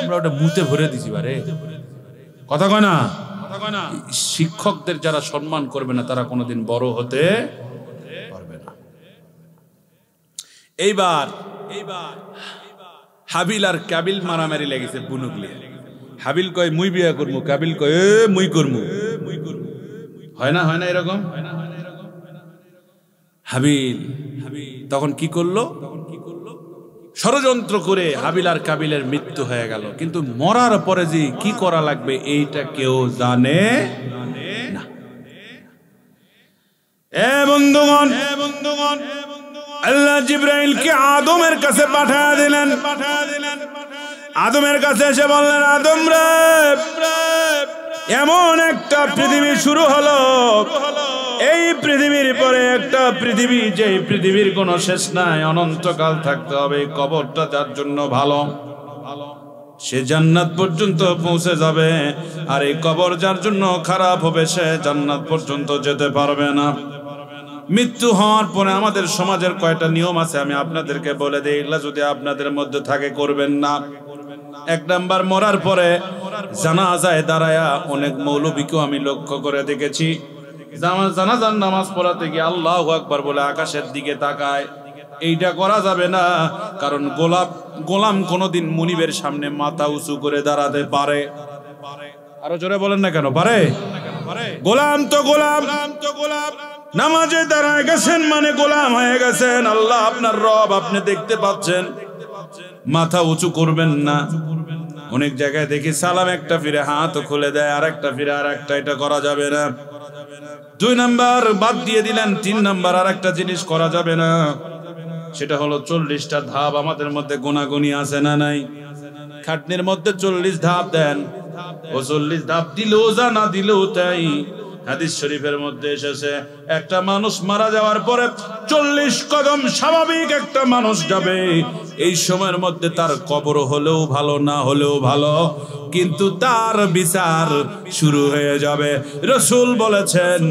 আমরা ওটা মুতে ভরে দিছি বারে। কথা কয় না? শিক্ষকদের যারা সম্মান করবে না তারা কোনোদিন বড় হতে পারবে না। এইবার হাবিল আর কাবিল মারামারি লেগেছে বুনুকলি। হাবিল কয় মুই বিয়া করবো, কাবিল কয় মুই করবো। হয় না এরকম? হাবিল তখন কি করলো? ষড়যন্ত্র করে হাবিল আর কাবিলের মৃত্যু হয়ে গেল। কিন্তু মরার পরে যে কি করা লাগবে এইটা কেউ জানে না। বন্ধুগণ, আল্লাহ জিবরাইলকে আদমের কাছে পাঠিয়ে দিলেন। আদমের কাছে এসে বললেন, আদম রে, এমন একটা পৃথিবী শুরু হলো, এই পৃথিবীর পরে একটা পৃথিবী, যে পৃথিবীর কোনো শেষ নাই, অনন্তকাল থাকতে হবে। কবরটা যার জন্য ভালো, সে জান্নাত পর্যন্ত পৌঁছে যাবে। আর এই কবর যার জন্য খারাপ হবে, সে জান্নাত পর্যন্ত যেতে পারবে না। মৃত্যু হওয়ার পরে আমাদের সমাজের কয়টা নিয়ম আছে আমি আপনাদেরকে বলে দিই, এগুলা যদি আপনাদের মধ্যে থাকে করবেন না। 1 নাম্বার, মরার পরে জানাজায় দাঁড়ায়া অনেক মৌলবীকেও আমি লক্ষ্য করে দেখেছি, জানাজার নামাজ পড়াতে গিয়ে আল্লাহু আকবার বলে আকাশের দিকে তাকায়। এইটা করা যাবে না, কারণ গোলাম কোনোদিন মুনিবের সামনে মাথা উঁচু করে দাঁড়াতে পারে। আরো জোরে বলেন না কেন? পারে। গোলাম তো গোলাম, নামাজে দাঁড়ায় গেছেন মানে গোলাম হয়ে গেছেন। আল্লাহ আপনার রব, আপনি দেখতে পাচ্ছেন, মাথা উঁচু করবেন না। অনেক জায়গায় দেখি সালাম একটা ফিরে হাত খুলে দেয়, আর একটা ফিরে আর একটা, এটা করা যাবে না। 2 নাম্বার বাদ দিয়ে দিলেন। 3 নাম্বার আর একটা জিনিস করা যাবে না, সেটা হলো 40টা ধাপ আমাদের মধ্যে গোনাগুনি আছে না নাই? খাটনির মধ্যে 40 ধাপ দেন, ও 40 ধাপ দিলেও যা, না দিলেও তাই। হাদিস শরীফের মধ্যে এসেছে, একটা মানুষ মারা যাওয়ার পরে 40 কদম স্বাভাবিক একটা মানুষ যাবে। এই সময়ের মধ্যে তার কবর হলেও ভালো, না হলেও ভালো, কিন্তু তার বিচার শুরু হয়ে যাবে। রাসূল বলেছেন,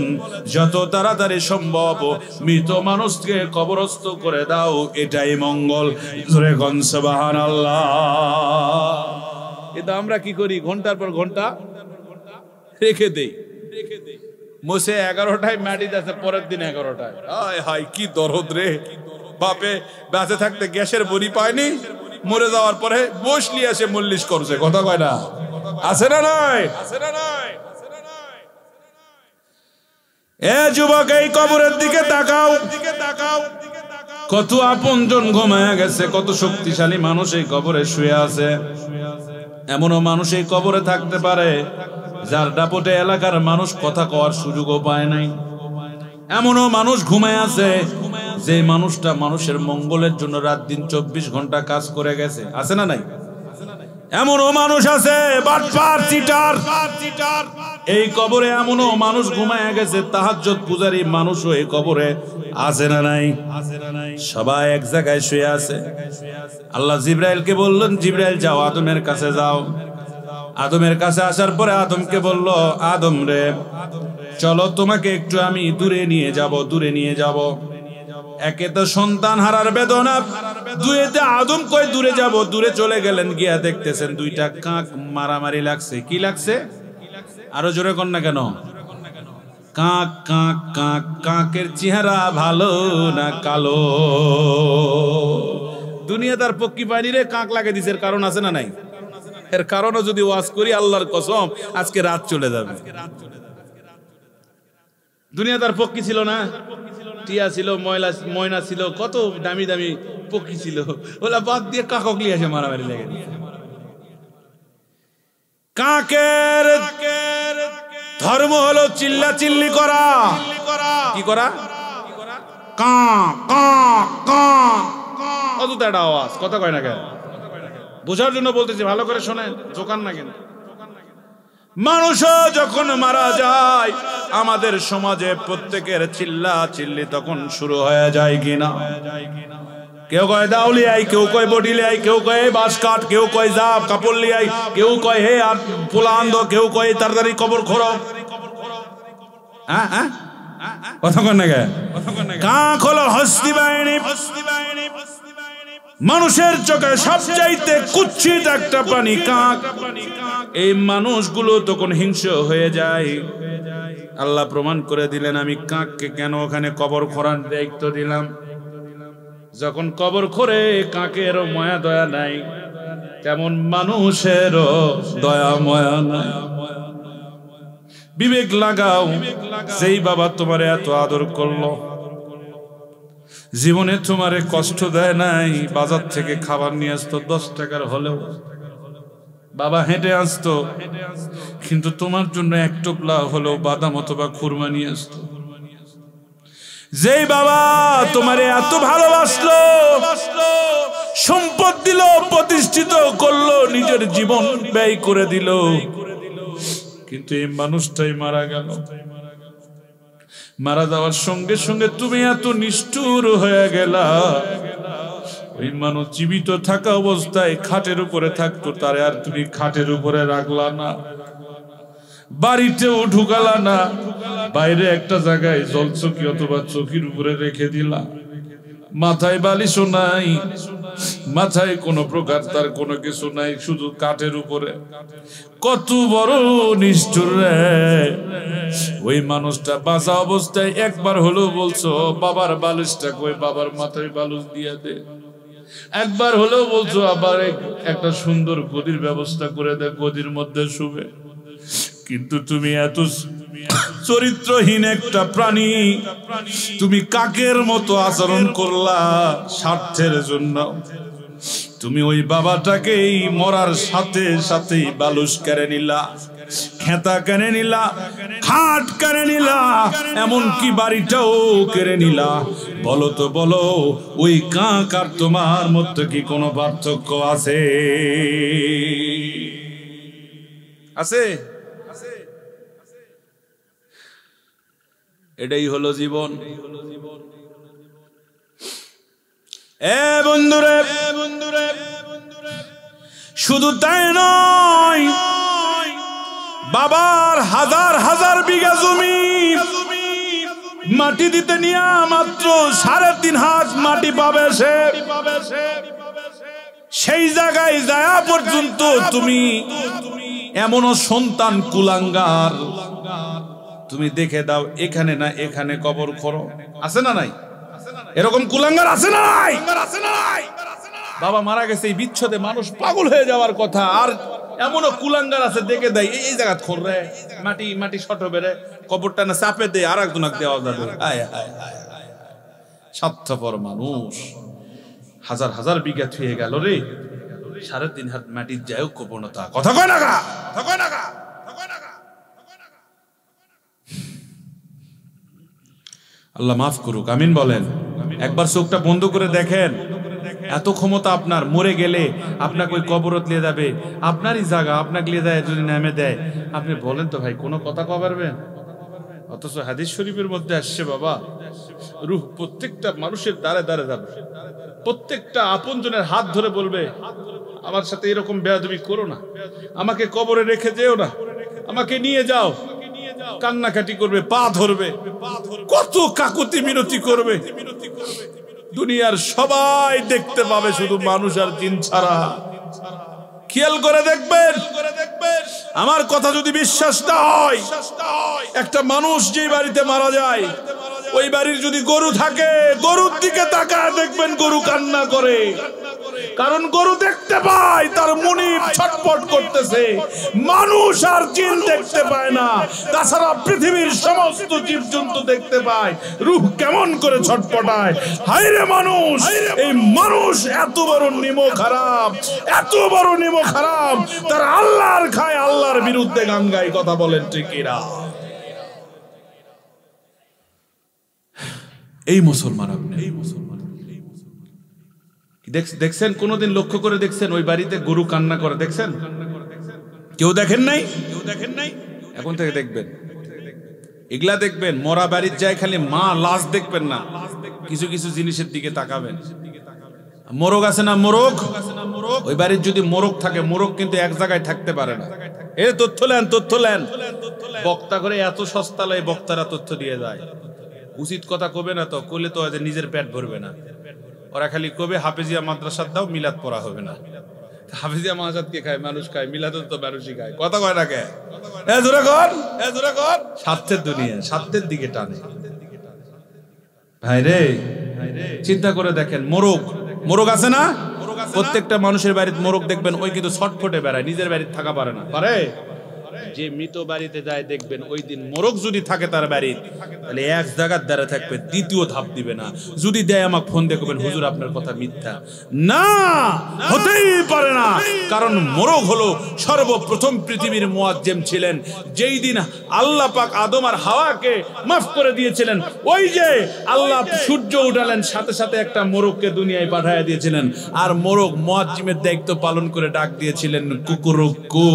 যত তাড়াতাড়ি সম্ভব মৃত মানুষকে কবরস্থ করে দাও, এটাই মঙ্গল। জোরে কোন সুবহানাল্লাহ। এটা আমরা কি করি? ঘন্টার পর ঘন্টা রেখে দেই। মোসে 11টায় মাটি আছে, পরের দিন 11টায়। হায় হায়, কি দরদ রে। বাপে বেঁচে থাকতে গ্যাসের বড়ি পায়নি, মরে যাওয়ার পরে বসলি এসে মল্লিশ করছে। কথা কয় না? আছে না নাই? এ যুবক, এই কবরের দিকে তাকাও। কত আপনজন ঘুমায় গেছে, কত শক্তিশালী মানুষ এই কবরে শুয়ে আছে। এমনও মানুষ এই কবরে থাকতে পারে যার দাপটে এলাকার মানুষ কথা কওয়ার সুযোগও পায় নাই। এমনও মানুষ ঘুমায় আছে যে মানুষটা মানুষের মঙ্গলের জন্য রাত দিন 24 ঘন্টা কাজ করে গেছে, আছে না নাই? এমনও মানুষ আছে বাটপার চিটার, এই কবরে এমনও মানুষ ঘুমায় গেছে তাহাজ্জুদ পূজারী মানুষও এই কবরে আছে না নাই? সবাই এক জায়গায় শুয়ে আছে। আল্লাহ জিবরাইলকে বললেন, জিবরাইল যাও আদমের কাছে যাও। আদমের কাছে আসার পরে আদমকে বলল, আদম রে চলো তোমাকে একটু আমি দূরে নিয়ে যাব, দূরে নিয়ে যাব। একে তো সন্তান হারার বেদনা, দুইতে আদম কই দূরে যাব, দূরে চলে গেলেন, গিয়া দেখতেছেন দুইটা কাক মারামারি লাগছে। কি লাগছে? আরো জোরে কর না কেন? কাক কাক কাক, কাকের চেহারা ভালো না কালো? দুনিয়া তার পক্ষী পায়নি রে, কাক লাগে দিছে। এর কারণ আছে না নাই? এর কারণও যদি ওয়াজ করি আল্লাহর কসম আজকে রাত চলে যাবে। দুনিয়া তার পক্ষী ছিল না, টিয়া ছিল, ময়না ছিল, কত দামি দামি পক্ষী ছিল, ওলা বাদ দিয়ে কাকলি আসে মারামারি লেগে। কাকের ধর্ম হলো চিল্লা চিল্লি করা। কি করা? কা কা কা, অত একটা আওয়াজ, কথা কয় না কেন? বোঝার জন্য বলতেছি, ভালো করে শোনেন, দোকান না কেন। মানুষও যখন মারা যায় আমাদের সমাজে প্রত্যেকের চিল্লা চিল্লি তখন শুরু হয়ে যায় কিনা? কেউ কয় দাউলিয়াই, কেউ কয় বডিলিয়াই, কেউ কয় বাঁশকাঠ, কেউ কয় জাপ কাপড় লিয়াই, কেউ কয় হে আর পোলা আন্ধ, কেউ কয় তাড়াতাড়ি কবর খোঁড়ো। হ্যাঁ, কথা কন না কে? কাক হলো হস্তি বাহিনী। মানুষের চোখে সবচাইতে কুৎসিত একটা প্রাণী কাক। এই মানুষগুলো তখন হিংস্র হয়ে যায়। আল্লাহ প্রমাণ করে দিলেন, আমি কাককে কেন ওখানে কবর খোঁড়ার দায়িত্ব দিলাম। যখন কবর খোঁড়ে কাকের মায়া দয়া নাই, তেমন মানুষেরও দয়া মায়া নাই। বিবেক লাগাও, যেই বাবা তোমার এত আদর করলো, জীবনে তোমারে কষ্ট দেয় নাই, বাজার থেকে খাবার নিয়ে আসতো 10 টাকার হলেও, বাবা হেঁটে আসতো, কিন্তু তোমার জন্য এক টোপলা হলেও বাদাম অথবা খুরমা নিয়ে আসতো। যেই বাবা তোমারে এত ভালোবাসলো, সম্পদ দিল, প্রতিষ্ঠিত করলো, নিজের জীবন ব্যয় করে দিল, কিন্তু এই মানুষটাই মারা গেল। মারা যাওয়ার সঙ্গে সঙ্গে তুমি এত নিষ্ঠুর হয়ে গেলা। ওই মানুষ জীবিত থাকা অবস্থায় খাটের উপরে থাকতো, তারে আর তুমি খাটের উপরে রাখলা না, বাড়িতেও ঢুকালা না, বাইরে একটা জায়গায় জলচকি অথবা চকির উপরে রেখে দিলা। মাথায় বালিশও নাই, মাথায় কোনো প্রকার তার কোনো কিছু নাই, শুধু কাঠের উপরে। কত বড় নিষ্ঠুর রে! ওই মানুষটা বাঁচা অবস্থায় একবার হলেও বলছো বাবার বালিশটা কই, বাবার মাথায় বালিশ দিয়ে দে। একবার হলেও বলছো আবার একটা সুন্দর গদির ব্যবস্থা করে দে, গদির মধ্যে শুবে। কিন্তু তুমি এত চরিত্রহীন একটা প্রাণী, তুমি কাকের মতো আচরণ করলা স্বার্থের জন্য। তুমি ওই বাবাটাকেই মরার সাথে সাথেই বালুস কেড়ে নিলা, খেতা কেড়ে নিলা, খাট কেড়ে নিলা, এমনকি বাড়িটাও কেড়ে নিলা। বলো তো বলো, ওই কাক আর তোমার মধ্যে কি কোনো পার্থক্য আছে? আছে? এটাই হলো জীবন। এ বন্ধুরে, শুধু তাই নয়, বাবার হাজার হাজার বিঘা জমি মাটি দিতে নিয়ে মাত্র 3.5 হাত মাটি পাবে সে। সেই জায়গায় যাওয়া পর্যন্ত তুমি এমনও সন্তান কুলাঙ্গার, তুমি দেখে দাও এখানে না এখানে কবর খোঁড়ো। আছে না নাই? এরকম কুলাঙ্গার আছে না নাই? বাবা মারা গেছে এই বিচ্ছেদে মানুষ পাগল হয়ে যাওয়ার কথা, আর এমনও কুলাঙ্গার আছে দেখে দেয় এই জায়গা খোঁড়ে, মাটি মাটি শটো বেড়ে কবরটা না চাপে দেয়, আর একজনক দেওয়া যাবে। স্বার্থপর মানুষ, হাজার হাজার বিঘা থুয়ে গেল রে। 3.5 হাত মাটির যায়ও কবনতা কথা কয় না গা কথা কয় না গা। আল্লাহ মাফ করুক, আমিন বলেন। একবার চোখটা বন্ধ করে দেখেন, এত ক্ষমতা আপনার, মরে গেলে আপনাকে ওই কবরত নিয়ে যাবে, আপনারই জায়গা, আপনাকে নিয়ে যায় যদি নামে দেয়, আপনি বলেন তো ভাই কোনো কথা কও পারবেন? অথচ হাদিস শরীফের মধ্যে আসছে বাবা, রূহ প্রত্যেকটা মানুষের দ্বারে দ্বারে যাবে, প্রত্যেকটা আপনজনের হাত ধরে বলবে আমার সাথে এরকম বেয়াদবি করো না, আমাকে কবরে রেখে যেও না, আমাকে নিয়ে যাও। কান্নাকাটি করবে, পা ধরবে, কত কাকুতি মিনতি করবে। দুনিয়ার সবাই দেখতে পাবে, শুধু মানুষ আর জিন ছাড়া। খেয়াল করে দেখবেন, আমার কথা যদি বিশ্বাস না হয়, একটা মানুষ যে বাড়িতে মারা যায়, ওই বাড়ির যদি গরু থাকে, গরুর দিকে তাকায় দেখবেন গরু কান্না করে। কারণ গরু দেখতে পায় তার মুনিব ছটফট করতেছে, মানুষ আর জিন দেখতে পায় না। তাছাড়া পৃথিবীর সমস্ত জীবজন্তু দেখতে পায় রূহ কেমন করে ছটফটায়। হায় রে মানুষ, এই মানুষ এত বড় নিমো খারাপ, এত বড় নিমো খারাপ, তার আল্লাহর খায়, আল্লাহর বিরুদ্ধে গান গায়। কথা বলেন ঠিক কিনা? এই মুসলমান, আপনি এই মুসলমান দেখছেন, কোনদিন লক্ষ্য করে দেখছেন ওই বাড়িতে গরু কান্না করে? দেখছেন? কেউ দেখেন নাই? কেউ দেখেন নাই? এখন থেকে দেখবেন, এগুলা দেখবেন। মরা বাড়ির যায় খালি মা লাশ দেখবেন না, কিছু কিছু জিনিসের দিকে তাকাবেন। মোরগ আছে না, মোরগ, ওই বাড়ির যদি মোরগ থাকে, মোরগ কিন্তু এক জায়গায় থাকতে পারে না। এ তথ্য লেন, তথ্য লেন। বক্তা করে এত সস্তা লয়, বক্তারা তথ্য দিয়ে যায়। উচিত কথা কবে না তো, কইলে তো নিজের পেট ভরবে না। ওরা খালি কবে হাফেজিয়া মাদ্রাসার দাও, মিলাদ পড়া হবে না। হাফেজিয়া মাদ্রাসাত কে খায়? মানুষ খায়। মিলাদ তো মানুষই খায়। কথা কয় না কে? এ জোরে কর, এ জোরে কর। স্বার্থের দুনিয়া, স্বার্থের দিকে টানে। ভাই রে, চিন্তা করে দেখেন, মোরগ, মোরগ আছে না? প্রত্যেকটা মানুষের বাড়িতে মোরগ দেখবেন, ওই কিন্তু ছটফটে বেড়ায়, নিজের বাড়িতে থাকা পারে না। পারে? যে মৃত বাড়িতে যায় দেখবেন, ওই দিন মোরগ যদি থাকে তার বাড়ির, তাহলে এক জায়গার দ্বারা থাকবে, দ্বিতীয় ধাপ দিবে না। যদি দেয় আমাকে ফোন দিয়ে করবেন, হুজুর আপনার কথা মিথ্যা। না, হতেই পারে না। কারণ মোরগ হলো সর্বপ্রথম পৃথিবীর মুয়াজ্জিম ছিলেন। যেই দিন আল্লাহ পাক আদম আর হাওয়াকে মাফ করে দিয়েছিলেন, ওই যে আল্লাহ সূর্য উঠালেন, সাথে সাথে একটা মোরগকে দুনিয়ায় পাঠিয়ে দিয়েছিলেন। আর মোরগ মুয়াজ্জিমের দায়িত্ব পালন করে ডাক দিয়েছিলেন কুকুরুকু।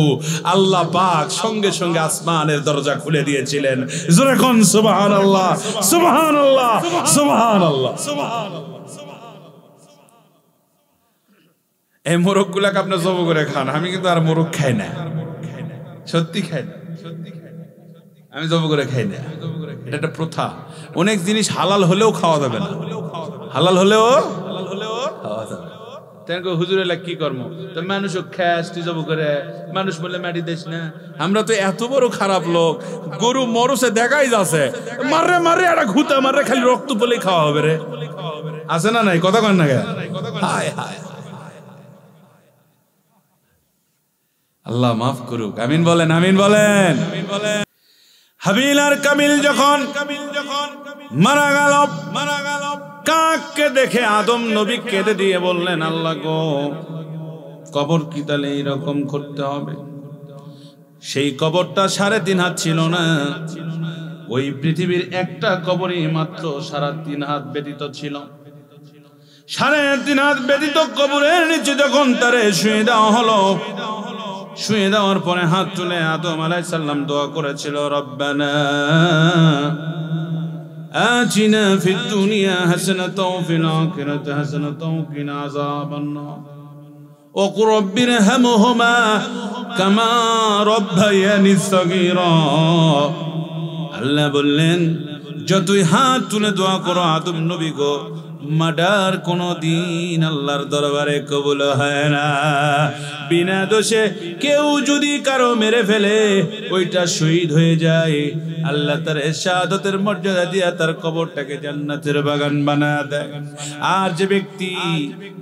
আল্লাহ পাক সঙ্গে সঙ্গে আসমানের দরজা খুলে দিয়েছিলেন। জোরে কোন সুবহানাল্লাহ, সুবহানাল্লাহ, সুবহানাল্লাহ, সুবহানাল্লাহ। এই মোরগগুলাকে আপনি জব করে খান, আমি কিন্তু আর মোরগ খাই না, সত্যি খাই না, আমি জব করে খাই না। এটা একটা প্রথা। অনেক জিনিস হালাল হলেও খাওয়া যাবে না, হালাল হলেও খাওয়া যাবে। হুজুর এলা কি কর্ম, তো মানুষ খ্যাস তুই জব করে, মানুষ বলে মাটি দিস না। আমরা তো এত বড় খারাপ লোক, গরু মরসে দেখাই যাচ্ছে, মারে মারে একটা ঘুতা মারে, খালি রক্ত বলেই খাওয়া হবে রে। আছে না নাই? কথা কন না গে? হায় হায়, আল্লাহ মাফ করুক, আমিন বলেন, আমিন বলেন। হাবিল আর কামিল যখন মারা গেল, কাককে দেখে আদম নবী কেঁদে দিয়ে বললেন, আল্লাহ গো, কবর কি তাহলে এইরকম করতে হবে? সেই কবরটা 3.5 হাত ছিল না, ওই পৃথিবীর একটা কবরই মাত্র 3.5 হাত ব্যতীত ছিল। 3.5 হাত ব্যতীত কবরের নিচে যখন তারে শুয়ে দেওয়া হলো, শুয়ে দেওয়ার পরে হাত তুলে আদম আলাইহিস সালাম দোয়া করেছিল, রব্বানা আতিনা ফিদ দুনিয়া হাসানাতাও ফিল আখিরাতি হাসানাতাও কিনা আযাবান নার ওয়া কুর রাব্বিরহামহুমা কামা রাব্বায়ানি সাগীরা। আল্লাহ বললেন, যতই হাত তুলে দোয়া করো আদম নবী গো, মার্ডার কোনদিন আল্লাহর দরবারে কবুল হয় না। বিনা দোষে কেউ যদি কারো মেরে ফেলে, ওইটা শহীদ হয়ে যায়, আল্লাহ তার শাহাদাতের মর্যাদা দিয়া তার কবরটাকে জান্নাতের বাগান বানায় দেয়। আর যে ব্যক্তি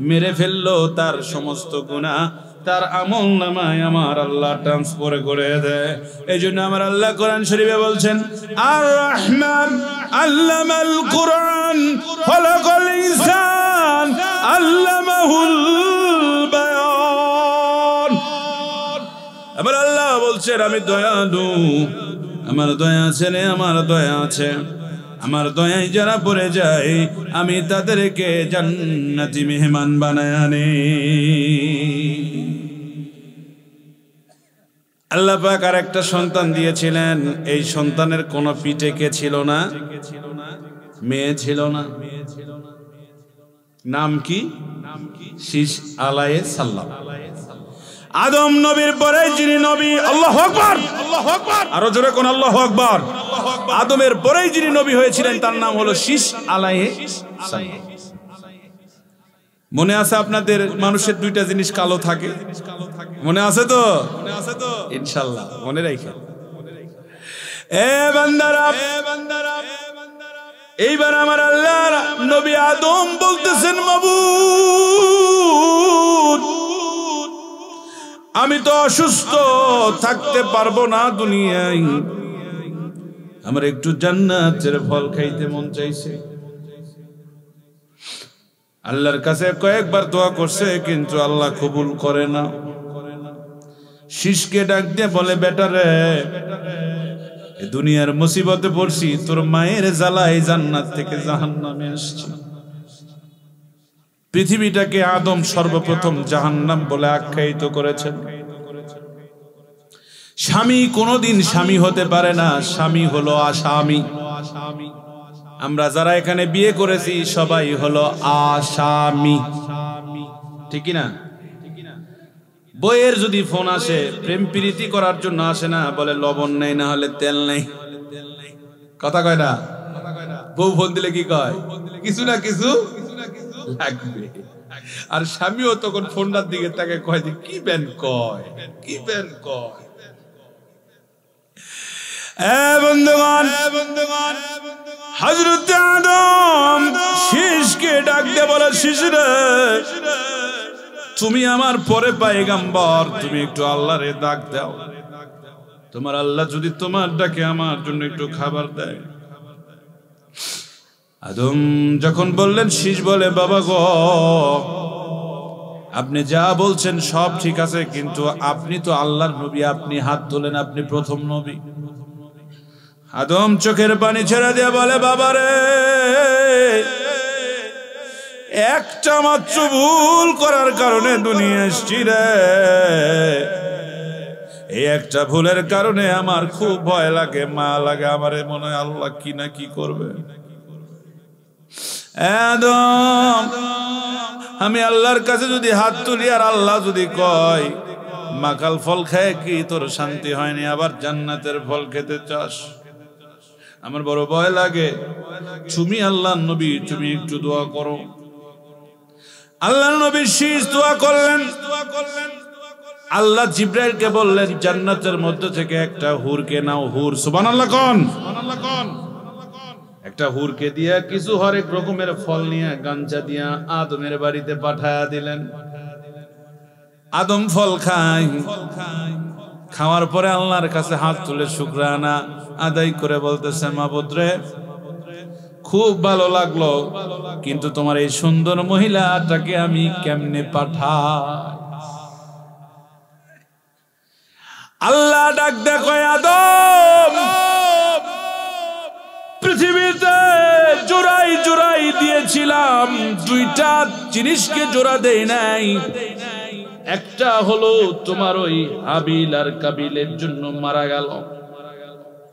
মেরে ফেললো, তার সমস্ত গুনাহ তার আমল নামায় আমার আল্লাহ ট্রান্সফার করে দেয়। এই জন্য আমার আল্লাহ কোরআন শরীফে বলছেন, আর রহমান আল্লামাল কুরআন খলাকাল ইনসান আল্লামাহুল বায়ান। বলছেন আমি দয়ালু, আমার দয়া আছে রে, আমার দয়া আছে, আমার দয়ায় যারা পড়ে যায় আমি তাদেরকে জান্নাতি মেহমান বানায় আনি। আল্লাহ পাক আর একটা সন্তান দিয়েছিলেন, এই সন্তানের কোনো পিঠে কে ছিল না, মেয়ে ছিল না। নাম কি? শীষ আলাইহিস সালাম। আদম নবীর পরে যিনি নবী, আল্লাহু আকবার, আল্লাহু আকবার, আরো জোরে কোন আল্লাহু আকবার। আদমের পরেই যিনি নবী হয়েছিলেন তার নাম হলো শীষ আলাইহিস সালাম। মনে আছে আপনাদের মানুষের দুইটা জিনিস কালো থাকে, মনে আছে তো? ইনশাআল্লাহ মনে রাখেন। এ বান্দারা, এইবার আমার আল্লাহর নবী আদম বলতেছেন মাবুদ আমি তো অসুস্থ, থাকতে পারবো না দুনিয়ায়, আমার একটু জান্নাতের ফল খাইতে মন চাইছে। আল্লাহর কাছে কয়েকবার দোয়া করছে কিন্তু আল্লাহ কবুল করে না। শীষকে ডাক দিয়ে বলে বেটারে, দুনিয়ার মুসিবতে পড়ছি, তোর মায়ের জ্বালায় জান্নাত থেকে জাহান্নামে আসছি। পৃথিবীটাকে আদম সর্বপ্রথম জাহান্নাম বলে আখ্যায়িত করেছেন। স্বামী কোনোদিন স্বামী হতে পারে না, স্বামী হলো আসামি। আমরা যারা এখানে বিয়ে করেছি সবাই হলো আসামি, ঠিক না? বইয়ের যদি ফোন আসে, প্রেম প্রীতি করার জন্য আসে না, বলে লবণ নেই, না হলে তেল নেই, কথা কয় না? বউ ফোন দিলে কি কয়? কিছু না কিছু লাগবে। আর স্বামীও তখন ফোনটার দিকে তাকে কয় যে কি বেন কয়, কি বেন কয়। বন্ধুগণ, হযরত আদম শীষকে ডাক দিয়ে বলে, শীষ রে, তুমি আমার পরে পয়গম্বর, তুমি একটু আল্লাহরে ডাক দাও, তোমার আল্লাহ যদি তোমার ডাকে আমার জন্য একটু খাবার দেয়। আদম যখন বললেন, শীষ বলে বাবা গো, আপনি যা বলছেন সব ঠিক আছে, কিন্তু আপনি তো আল্লাহর নবী, আপনি হাত তোলেন, আপনি প্রথম নবী। আদম চোখের পানি ছেড়ে দিয়ে বলে, বাবারে, একটা মাত্র ভুল করার কারণে দুনিয়া এসেছি রে, এই একটা ভুলের কারণে আমার খুব ভয় লাগে, মা লাগে, আমারে মনে হয় আল্লাহ কি না কি করবে। আদম, আমি আল্লাহর কাছে যদি হাত তুলি আর আল্লাহ যদি কয় মাকাল ফল খায় কি তোর শান্তি হয়নি, আবার জান্নাতের ফল খেতে চাস, আমার বড় ভয় লাগে। তুমি আল্লাহর নবী, তুমি একটু দোয়া করো। আল্লাহর নবী শীষ দোয়া করলেন। আল্লাহ জিবরাইলকে বললেন, জান্নাতের মধ্যে থেকে একটা হুরকে নাও। হুর, সুবহানাল্লাহ কোন? একটা হুরকে দিয়া কিছু হরেক রকমের ফল নিয়ে গাঞ্জা দিয়া আদমের বাড়িতে পাঠায়া দিলেন। আদম ফল খায়, খাওয়ার পরে আল্লাহর কাছে হাত তুলে শুকরানা আদায় করে বলতেছে, মাবুদ রে, খুব ভালো লাগলো, কিন্তু তোমার এই সুন্দর মহিলাটাকে আমি কেমনে পাঠাই? আল্লাহ ডাক দেখো, আদম, পৃথিবীতে জোড়াই জোড়াই দিয়েছিলাম, দুইটা জিনিসকে জোড়া দেই নাই। একটা হলো তোমার ওই হাবিল আর কাবিলের জন্য মারা গেল,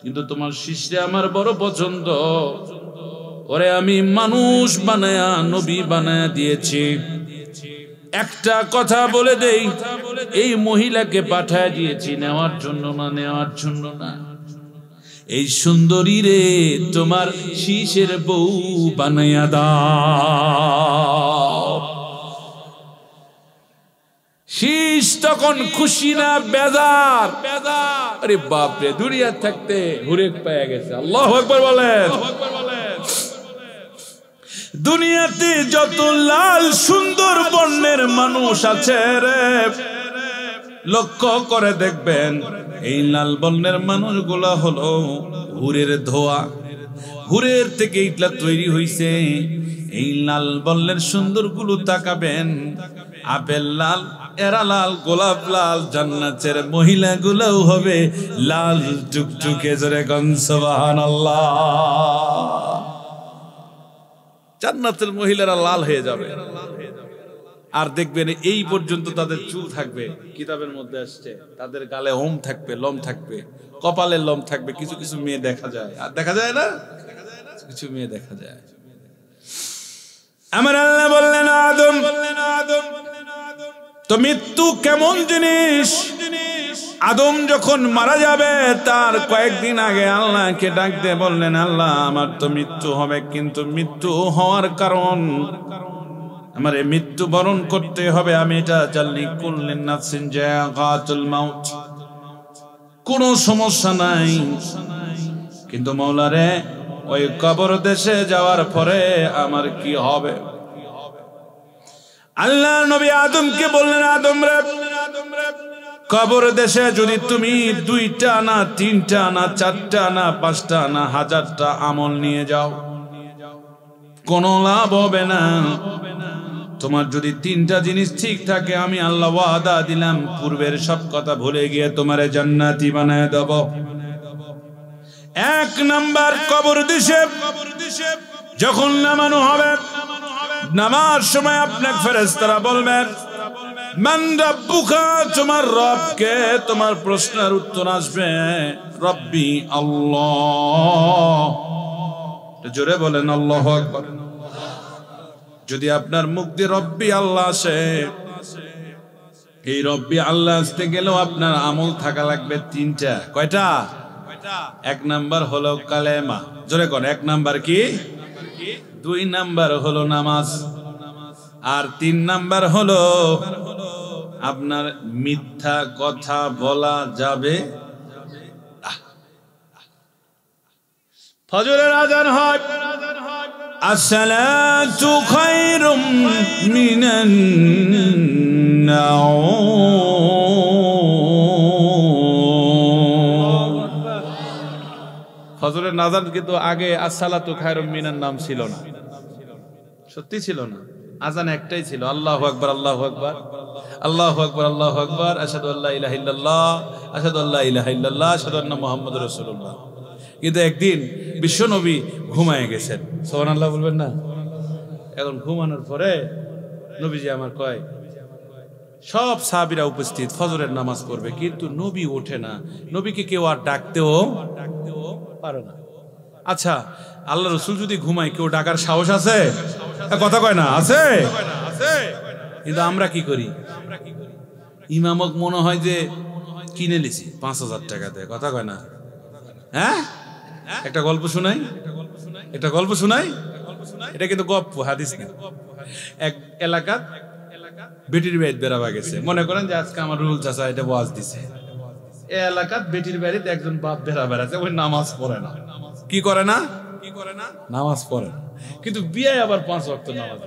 কিন্তু তোমার শিষ্যে আমার বড় পছন্দ, ওরে আমি মানুষ বানায়া নবী বানায়া দিয়েছি। একটা কথা বলে দেই, এই মহিলাকে পাঠায় দিয়েছি নেওয়ার জন্য না, নেওয়ার জন্য না, এই সুন্দরী রে তোমার শীষের বউ বানায়া দাও। শীষ তখন খুশি না বেজার? আরে বাপরে, দুনিয়া থাকতে হুরেক পেয়ে গেছে। আল্লাহু আকবার বলেন। দুনিয়াতে যত লাল সুন্দর বর্ণের মানুষ আছে রে, লক্ষ্য করে দেখবেন এই লাল বর্ণের মানুষগুলা হলো হুরের ধোয়া। হুরের থেকে এইগুলা তৈরি হইছে। এই লাল বর্ণের সুন্দর গুলো তাকাবেন, আপেল লাল, এরা লাল, গোলাপ লাল, জান্নাতের মহিলাগুলোও হবে লাল টুকটুকে। জোরে কোন সুবহানাল্লাহ। জান্নাতের মহিলারা লাল হয়ে যাবে। আর দেখবেন এই পর্যন্ত তাদের চুল থাকবে, কিতাবের মধ্যে আসছে, তাদের গালে হোম থাকবে, লোম থাকবে, কপালের লোম থাকবে। কিছু কিছু মেয়ে দেখা যায়, আর দেখা যায় না, কিছু মেয়ে দেখা যায়। আমার আল্লাহ বললেন আদম, তো মৃত্যু কেমন জিনিস? আদম যখন মারা যাবে তার কয়েকদিন আগে আল্লাহকে ডাক দিয়ে বললেন, আল্লাহ আমার তো মৃত্যু হবে, কিন্তু মৃত্যু হওয়ার কারণ আমার এই মৃত্যু বরণ করতে হবে। আমি এটা জানি কুল্লিন নাফসিন যায়গাতুল মাউত, কোনো সমস্যা নাই, কিন্তু মাওলারে ওই কবর দেশে যাওয়ার পরে আমার কি হবে? আল্লাহ নবী আদমকে বললেন, আদম রে, কবর দেশে যদি তুমি 2টা না 3টা না 4টা না 5টা না 1000টা আমল নিয়ে যাও, কোনো লাভ হবে না। তোমার যদি 3টা জিনিস ঠিক থাকে, আমি আল্লাহ ওয়াদা দিলাম পূর্বের সব কথা ভুলে গিয়ে তোমারে জান্নাতি বানায় দেব। 1 নাম্বার, কবর দেশে যখন নামানো হবে, নামার সময় আপনাকে ফেরেশতারা বলবেন, মান রাব্বুকা, তোমার রবকে, তোমার প্রশ্নের উত্তর আসবে রব্বি আল্লাহ। জোরে বলেন আল্লাহু আকবার। যদি আপনার মুখ দিয়ে রব্বি আল্লাহ আসে, এই রব্বি আল্লাহ আসতে গেলেও আপনার আমল থাকা লাগবে 3টা। কয়টা? 1 নাম্বার হলো কালেমা। জোরে কোন 1 নাম্বার কি? 2 নাম্বার হলো নামাজ, আর 3 নাম্বার হলো আপনার মিথ্যা কথা বলা যাবে। ফজরের আযান হয়, আসসালাতু খায়রুম মিনান নাওম। ফজরের আযান কিন্তু আগে আসসালাতু খায়রুম মিনান নাম ছিল না, সত্যি ছিল না। আযান একটাই ছিল, আল্লাহু আকবার, আল্লাহু আকবার, আল্লাহু আকবার, আল্লাহু আকবার, আশহাদু আল্লা ইলাহা ইল্লাল্লাহ, আশহাদু আল্লা ইলাহা ইল্লাল্লাহ, আশহাদু আন্না মুহাম্মাদুর রাসূলুল্লাহ। কিন্তু একদিন বিশ্বনবী ঘুমায় গেছেন, সুবহানাল্লাহ বলবেন না? এখন ঘুমানোর পরে নবীজি আমার কয়, সব সাহাবীরা উপস্থিত, ফজরের নামাজ পড়বে, কিন্তু নবী ওঠে না। নবীকে কেউ আর ডাকতেও পারে না। আচ্ছা, আল্লাহ রাসূল যদি ঘুমায়, কেউ ডাকার সাহস আছে? কথা কয় না, আছে? কিন্তু আমরা কি করি? ইমামক মনে হয় যে কিনে লিছি 5000 টাকা দিয়ে। কথা কয় না? হ্যাঁ, একটা গল্প শোনাই, একটা গল্প শোনাই। এটা কিন্তু গল্প, হাদিস না। এক এলাকা বেটির বাড়িতে বেড়াবা গেছে। মনে করেন যে আজকে আমার রুল চাচা এটা ওয়াজ দিছে। এই এলাকাত বেটির বাড়িতে একজন বাপ বেড়াচ্ছে, ওই নামাজ পড়ে না। কি করে না? নামাজ পড়ে না, কিন্তু বিয়ে আবার 5 ওয়াক্ত নামাজ।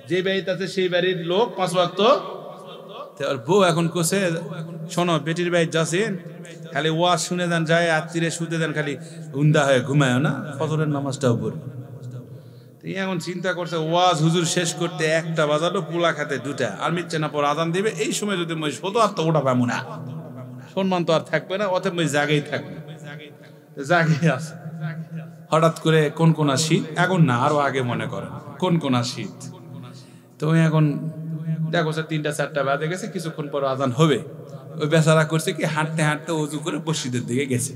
যে বাড়িতে আছে সেই বাড়ির লোক 5 ওয়াক্ত। আর বউ এখন কোসে, শোনো বেটির বাড়িতে যাচ্ছেন, খালি ওয়াজ শুনে যান, যায় আত্মীয় শুতে দেন, খালি উন্দা হয়ে ঘুমায় না, ফজরের নামাজটাও পড়ে। এখন চিন্তা করছে, ওয়াজ হুজুর শেষ করতে 1টা বাজালো, পোলা খাতে 2টা, আর মিচ্ছে না পর আজান দিবে। এই সময় যদি মই শোধ আর তো ওটা পাবো না, সম্মান তো আর থাকবে না, অতএব মই জাগেই থাকবে, জাগে আছে। হঠাৎ করে কোন শীত, এখন না আরো আগে মনে করেন কোন শীত। তো এখন দেখো 3টা 4টা বাজে গেছে, কিছুক্ষণ পর আজান হবে। ওই বেচারা করছে কি, হাঁটতে হাঁটতে ওযু করে মসজিদের দিকে গেছে।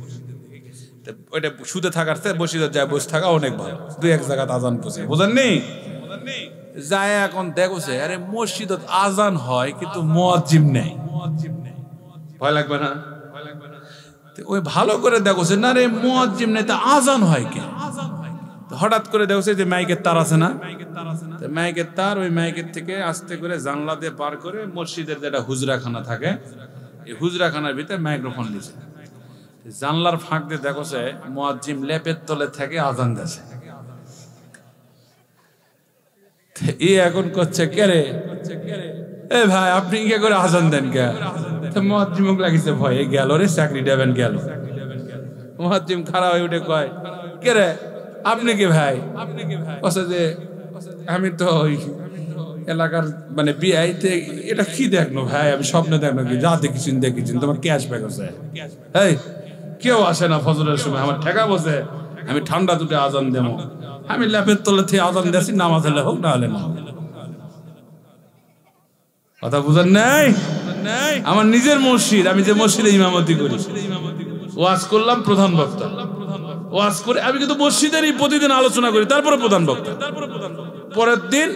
ওইটা শুতে থাকার চেয়ে মসজিদের যায় বসে থাকা অনেক ভালো। 2-1 জায়গা আজান পৌঁছে, বুঝেননি? যায় এখন দেখছে, আরে মসজিদত আজান হয় কিন্তু মুয়াজ্জিম নেই। ভয় লাগবে না? ওই ভালো করে দেখছে, না রে মুয়াজ্জিম নেই, তা আজান হয় কেন? হঠাৎ করে দেখছে যে মাইকের তার আছে না, মাইকের তার, ওই মাইকের থেকে আস্তে করে জানলা দিয়ে পার করে মসজিদের যেটা হুজরাখানা থাকে, এই হুজরাখানার ভিতরে মাইক্রোফোন দিছে। জানলার ফাঁক দিয়ে দেখছে মুয়াজ্জিম লেপের তলে থেকে আজান দিছে। এই এখন করছে, কে রে, এ ভাই আপনি কে করে আজান দেন কে? মুয়াজ্জিম লাগিছে ভয়, গেল রে চাকরি দেবেন গেল। মুয়াজ্জিম খাড়া হয়ে উঠে কয়, কে রে আপনি কি ভাই? যে আমি তো এলাকার মানে বিআইতে এটা কি দেখনো ভাই, আমি স্বপ্নে দেখনো কি যা দেখেছি তোমার ক্যাশ ব্যাক আছে। এই কেউ আসে না ফজরের সময়, আমার ঠেকা বসে আমি ঠান্ডা দুটো আজান দেবো, আমি ল্যাপের তলে থেকে আজান দিয়েছি, নামাজ হলে হোক না হলে না। কথা বুঝেন নাই? আমার নিজের মসজিদ, আমি যে মসজিদে ইমামতি করি, ওয়াজ করলাম প্রধান বক্তা, ওয়াজ করে আমি কিন্তু মসজিদেরই প্রতিদিন আলোচনা করি, তারপরে প্রধান বক্তা। পরের দিন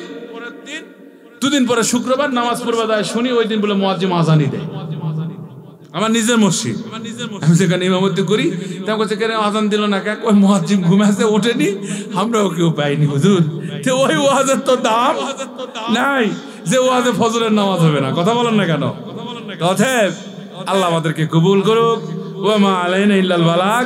দুদিন পরে শুক্রবার নামাজ পড়বা যায় শুনি, ওই দিন বলে মুয়াজ্জিম আজানই দেয়। আমার নিজের মসজিদ, আমি যেখানে ইমামতি করি, তখন সেখানে আজান দিল না কাক, ওই মুয়াজ্জিম ঘুমে আছে ওঠেনি, আমরাও কেউ পাইনি হুজুর। তো ওই ওয়াজের তো দাম নাই যে ওয়াজে ফজরের নামাজ হবে না। কথা বলেন না কেন? অতএব আল্লাহ আমাদেরকে কবুল করুক। ওয়া মা আলাইনা ইল্লাল বালাগ।